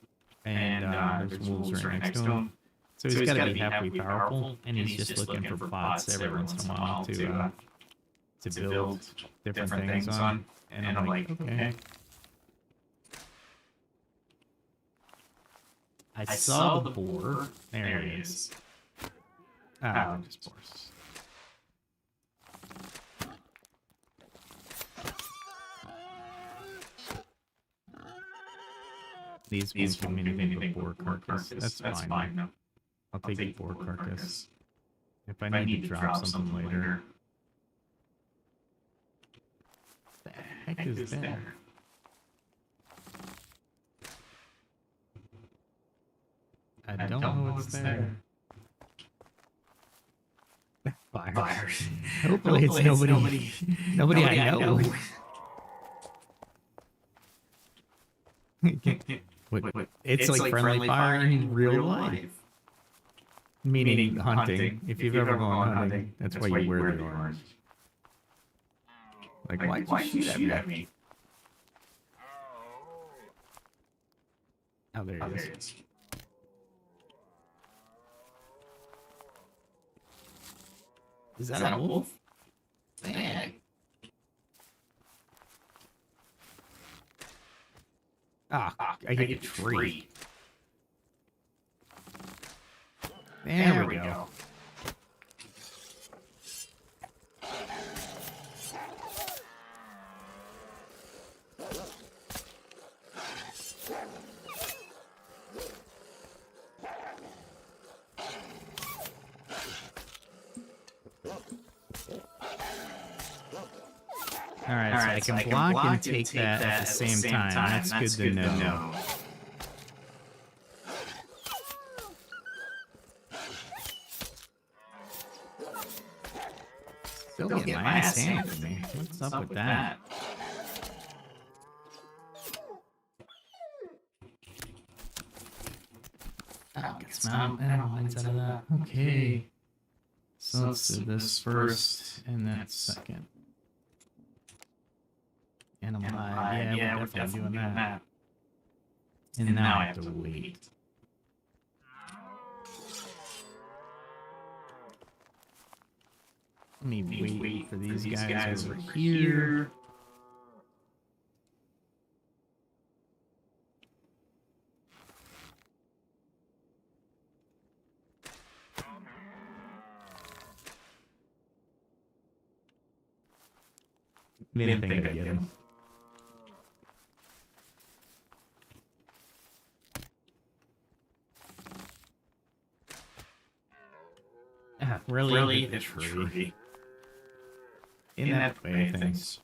And there's wolves right next to him. So he's got to be halfway powerful, and he's just looking for pots every once in a while to build different things on. And I'm like, okay. I saw the boar. There he is. Ah, just boars. These won't give me anything but boar carcass. That's fine. No. I'll take the boar carcass. If I need to drop something later. What the heck is there? I don't know what's there. Fires. Hopefully it's nobody I know. Wait, it's like friendly fire in real life. Meaning hunting. If you've ever gone hunting, that's why you wear the orange. Like, why'd you shoot at me? Oh, there it is. Is that a wolf? Man. Ah, I hit a tree. There we go. Alright, so I can block and take that at the same time. That's good to know. Still getting my ass handed to me. What's up with that? Oh, get some animals out of that. Okay. So let's do this first and that second. Animal hide. Yeah, we're definitely doing that. And now I have to wait. Let me wait for these guys over here. Didn't think I'd get him. Really the tree. In that way, things.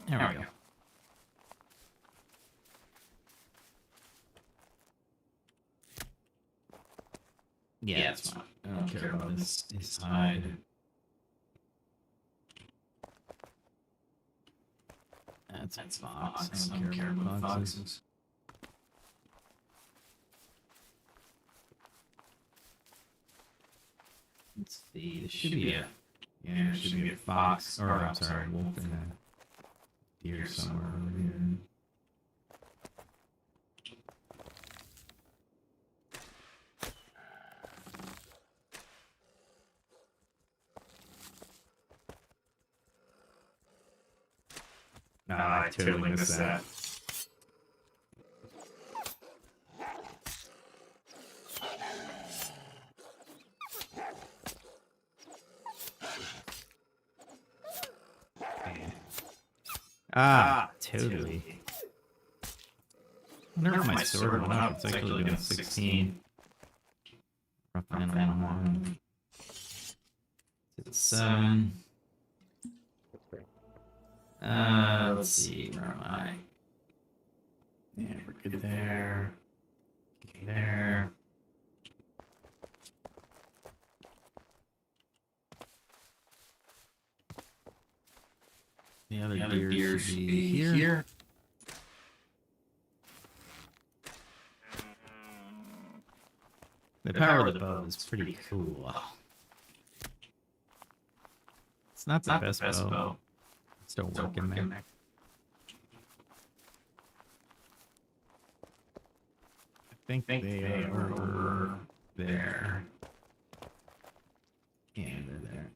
There we go. Yeah, it's fine. I don't care about this hide. That's fox. I don't care about foxes. Let's see. There should be a should be a fox. Or I'm sorry, a wolf and a deer somewhere over here. No, I totally missed that. Totally. I wonder if my sword went up. It's actually doing 16. Rough animal 1. It's 7. Let's see, where am I? Yeah, we're good there. Okay, there. The other deer should be here. The power of the bow is pretty cool. It's not the best bow. Still working there. I think they are over there. Yeah, they're there.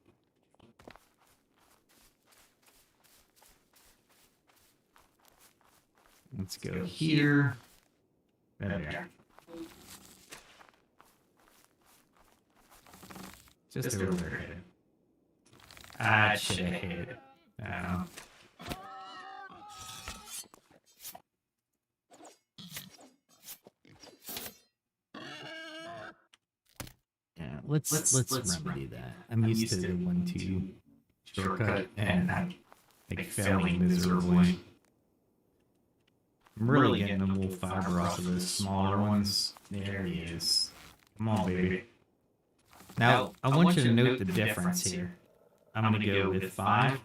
Let's go here. There they are. Just over there. Ah, shit, I hate it. I don't know. Yeah, let's remedy that. I'm used to the 1-2 shortcut, and I'm like failing miserably. I'm really getting the wool fiber off of those smaller ones. There he is. Come on, baby. Now, I want you to note the difference here. I'm going to go with 5.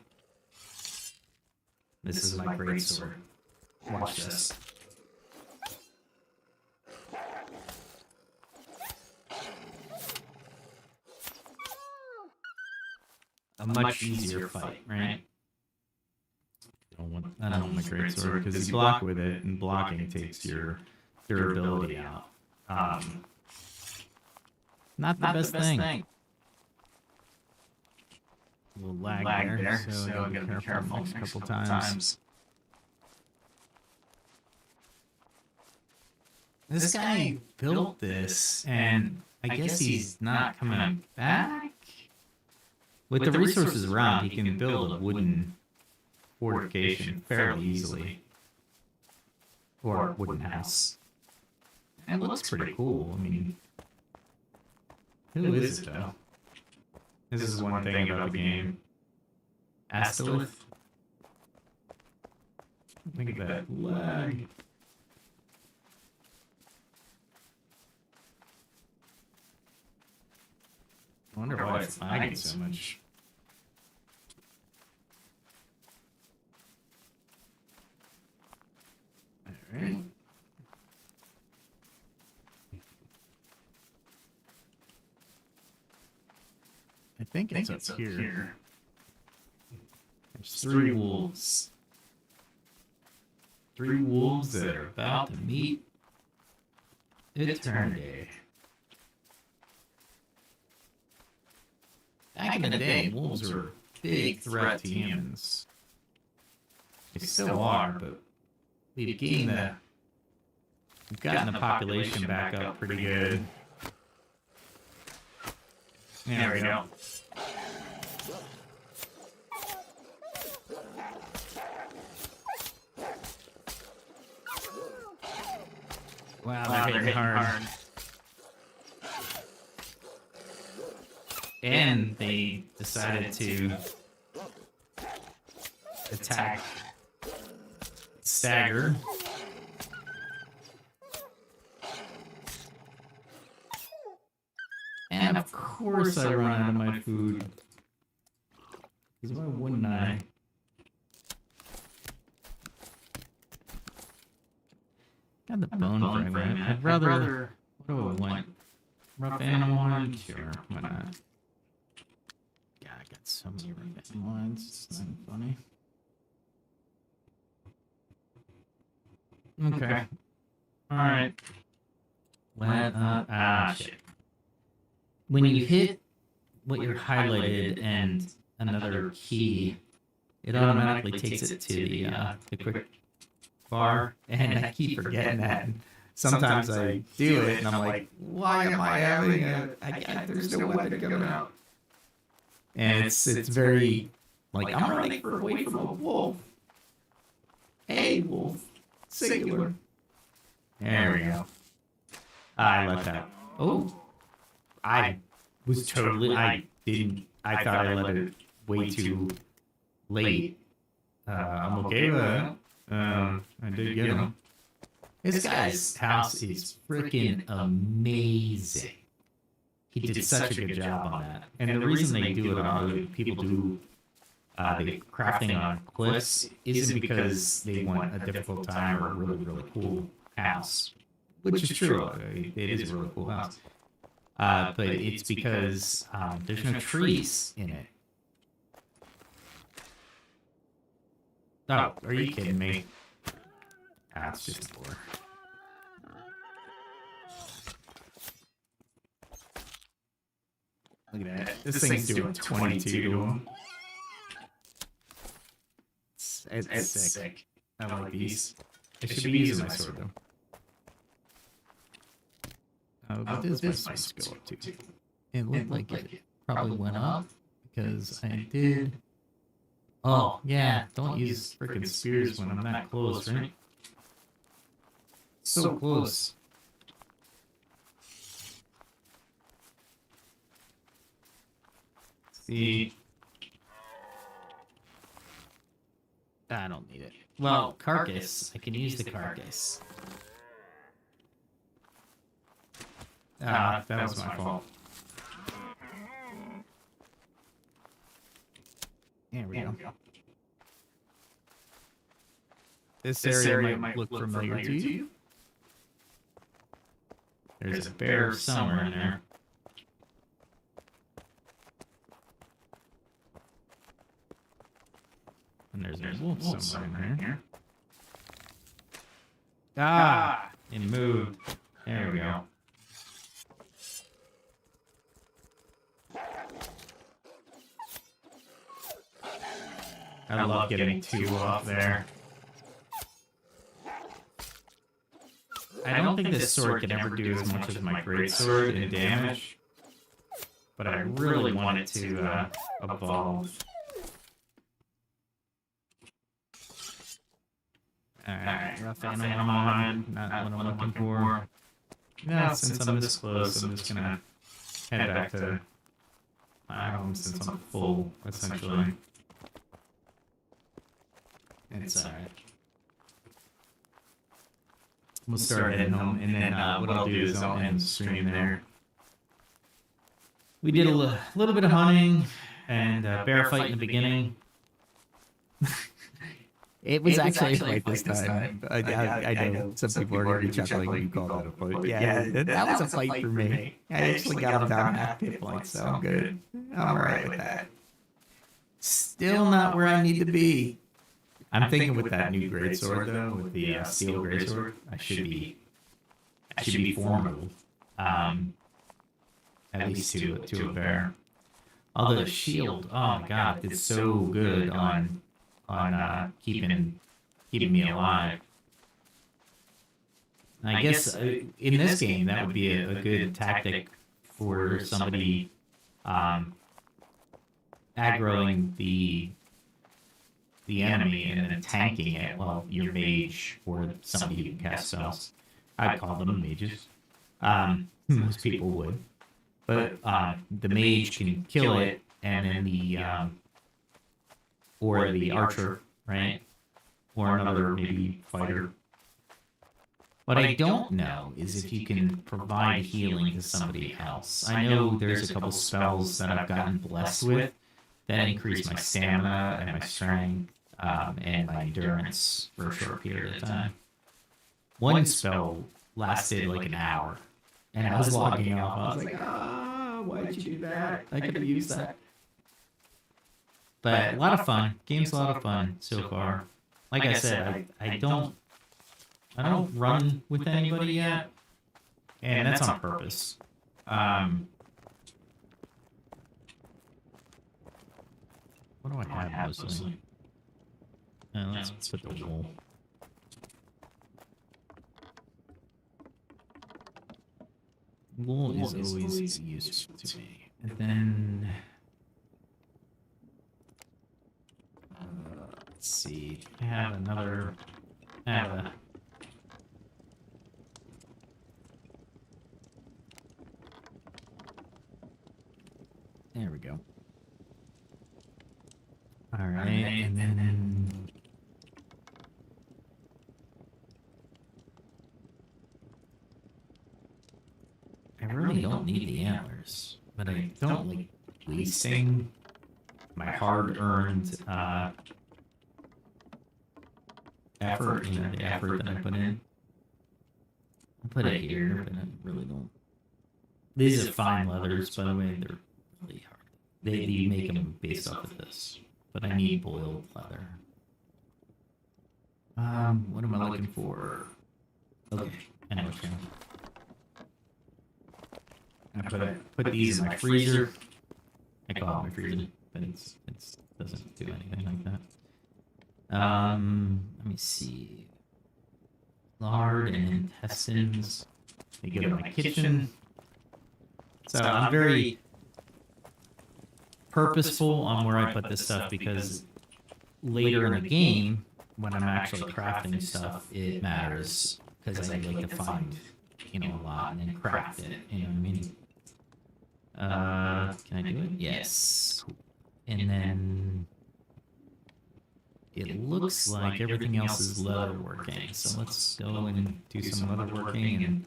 This is my great sword. Watch this. A much easier fight, right? I don't want my great sword because you block with it, and blocking takes your durability out. Not the best thing. A little lag there, so I gotta be careful next couple times. This guy built this, and I guess he's not coming back. With the resources around, he can build a wooden fortification fairly easily. Or a wooden house. And it looks pretty cool. I mean, who is it though? This is one thing about the game. Astalith? Think of that lag. I wonder why it's lagging so much. Alright. I think it's up here. There's 3 wolves. 3 wolves that are about to meet eternity. Back in the day, wolves were a big threat to humans. They still are, but we've gotten the population back up pretty good. There we go. Wow, they're hitting hard. And they decided to attack stagger. And of course I run out of my food. Because why wouldn't I? Got the bone fragment. I'd rather... What do I want? Rough animal horn? Sure, why not? God, I got so many rough animal horns. It's not funny. Okay. Alright. Shit. When you hit what you're highlighted and another key, it automatically takes it to the quick bar, and I keep forgetting that. Sometimes I do it, and I'm like, why am I having there's no weapon coming out. And it's very, like, I'm running away from a wolf. Hey, wolf. Singular. There we go. I left out. Oh. I thought I let it way too late. I'm okay with that. I did get him. This guy's house is freaking amazing. He did such a good job on that. And the reason they do it, people do the crafting on cliffs, isn't because they want a difficult time or a really, really cool house. Which is true. It is a really cool house. But it's because there's no trees in it. Oh, are you kidding me? It's just a door. Look at that. This thing's doing 22 to him. It's sick. I like these. I should be using my sword, though. What does my sword go up to? It looked like it probably went up because I did. Oh, yeah, don't use freaking spears when I'm that close, right? So close. See? I don't need it. Well, carcass. I can use the carcass. Ah, that was my fault. There we go. This area might look familiar to you. There's a bear somewhere in there. And there's a wolf somewhere in here. Ah! It moved. There we go. I love getting two off there. I don't think this sword can ever do as much as my greatsword in damage, but I really want it to evolve. Alright, rough animal hunt, not what I'm looking for. Now, since I'm this close, I'm just gonna head back to my home since I'm full, essentially. It's alright. We'll start heading home, and then what I'll do is I'll end the stream there. We did a little bit of hunting and bear fight in the beginning. It was actually a fight this time. I know some people are going to be chuckling when you call that a fight. Yeah, that was a fight for me. I actually got him down half hit points, so I'm good. I'm alright with that. Still not where I need to be. I'm thinking with that new greatsword though, with the steel greatsword, I should be formidable. At least to a bear. Although the shield, oh my god, it's so good on keeping me alive. And I guess in this game that would be a good tactic for somebody aggroing the enemy and then tanking it while you're mage or somebody who can cast spells. I'd call them mages. Most people would. But the mage can kill it, and then or the archer, right? Or another maybe fighter. What I don't know is if you can provide healing to somebody else. I know there's a couple spells that I've gotten blessed with that increase my stamina and my strength and my endurance for a short period of time. One spell lasted like an hour, and I was logging off. I was like, why'd you do that? I could have used that. But a lot of fun. Game's a lot of fun so far. Like I said, I don't run with anybody yet, and that's on purpose. What do I have mostly? Let's put the wool. Wool is always useful to me. And then let's see. I have another. There we go. All right, and then I really don't need the antlers, but I don't like wasting my hard-earned effort, the effort that I put in. I put it here, but I really don't. These are fine leathers, by the way. They're really hard. They make them based off of this, but I need boiled leather. What am I looking for? Okay, I know which one. I put these in my freezer. I call it my freezer, but it doesn't do anything like that. Let me see. Lard and intestines. They go to my kitchen. So I'm very purposeful on where I put this stuff because later in the game, when I'm actually crafting stuff, it matters because I like to find, you know, a lot and then craft it. You know what I mean? Can I do it? Yes. Cool. And then it looks like everything else is leather working. So let's go and do some leather working, and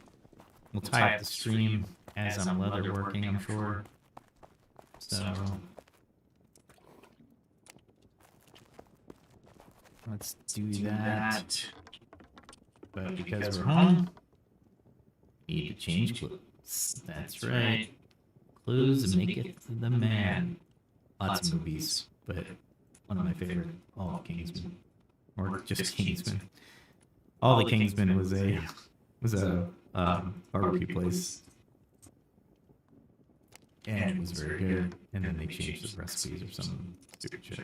we'll tie up the stream as I'm leather working, I'm sure. So let's do that. But because we're home, we need to change clothes. That's right. Clothes make it to the man. Lots of movies, but one of my favorite, all Kingsman, or just Kingsman. All the Kingsman was a barbecue place, and it was very good. And then they changed the recipes or some stupid shit.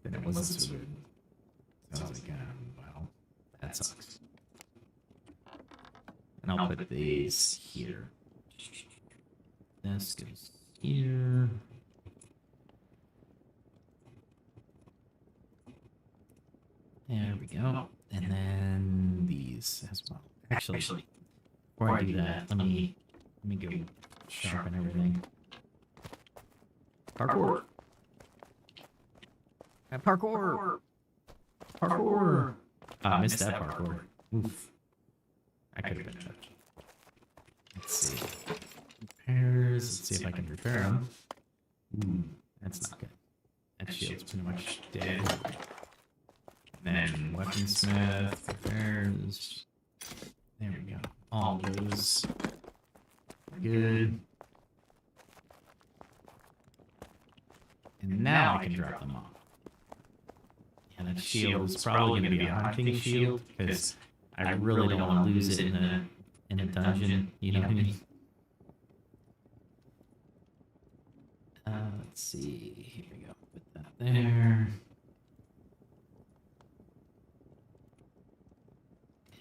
Then it wasn't so good. So I was like, wow, that sucks. And I'll put these here. This goes here. There we go. And then these as well. Actually, before I do that, let me go sharpen everything. Parkour. Parkour. Parkour. I missed that parkour. Oof. I could have been better. Let's see. Repairs. Let's see if I can repair them. Ooh, that's not good. That shield's pretty much dead. And then weaponsmith, repairs. There we go. All those. Good. And now I can drop them off. Yeah, that shield is probably going to be a hunting shield because I really don't want to lose it in a dungeon. You know what I mean? Let's see. Here we go. Put that there.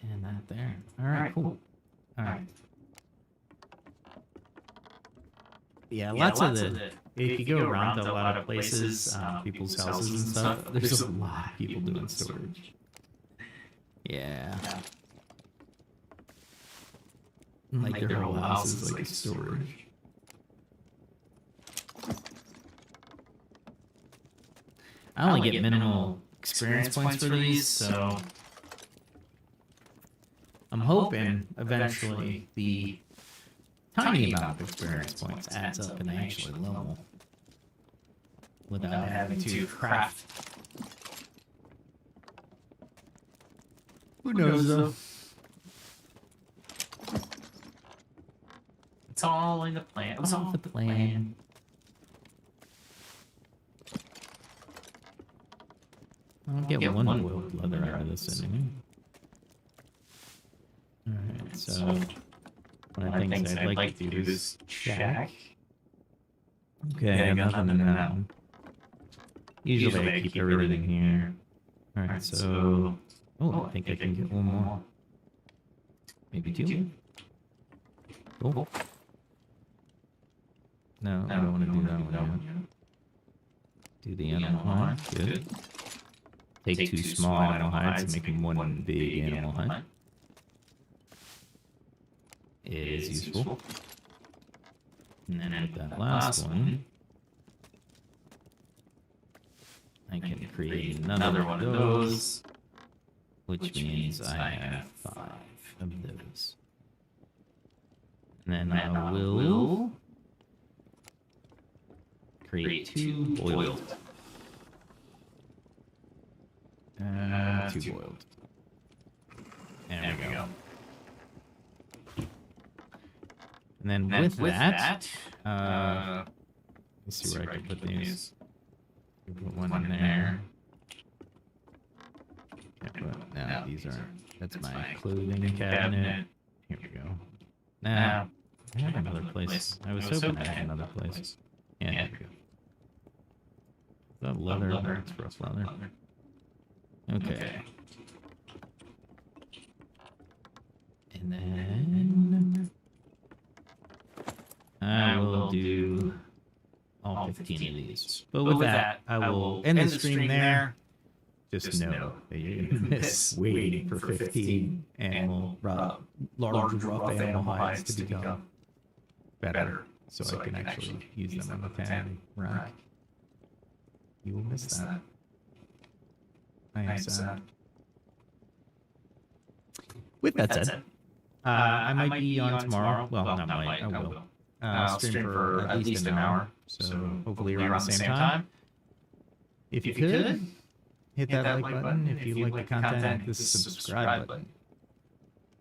And that there. Alright, cool. Alright. Yeah, lots of the... If you go around to a lot of places, people's houses and stuff, there's a lot of people doing storage. Yeah. Like their whole house is like a storage. I only get minimal experience points for these, so I'm hoping eventually the tiny amount of experience points adds up and I actually level without having to craft. Who knows though? It's all in the plan. It's all the plan. I'll get one boiled leather out of this anyway. Alright, so one of the things I'd like to do is check. Okay, I got nothing in that one. Usually I keep everything here. Alright, so... Oh, I think I can get one more. Maybe two? Cool. No, I don't want to do that one yet. Do the animal hide. Good. Take two small animal hides, making one big animal hide. It is useful. And then with that last one, I can create another one of those, which means I have 5 of those. And then I will create 2 boiled. 2 boiled. There we go. And then with that, let's see where I can put these. Put one in there. No, these aren't. That's my clothing cabinet. Here we go. Now, I have another place. I was hoping I had another place. Yeah, there we go. Is that leather? It's rough leather. Okay. And then I will do 15 of these. But with that, I will end the stream there. Just know that you're going to miss waiting for 15 large rough animal hides to become better. So I can actually use them on the 10 rank. You will miss that. I am sad. With that said, I might be on tomorrow. Well, not might, I will. Stream for at least an hour. So hopefully around the same time. If you could, hit that like button. If you like the content, hit the subscribe button.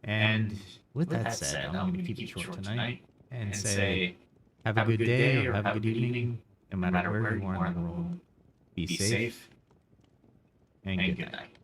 And with that said, I'm going to keep it short tonight and say, have a good day or have a good evening, no matter where you are in the world. Be safe and good night.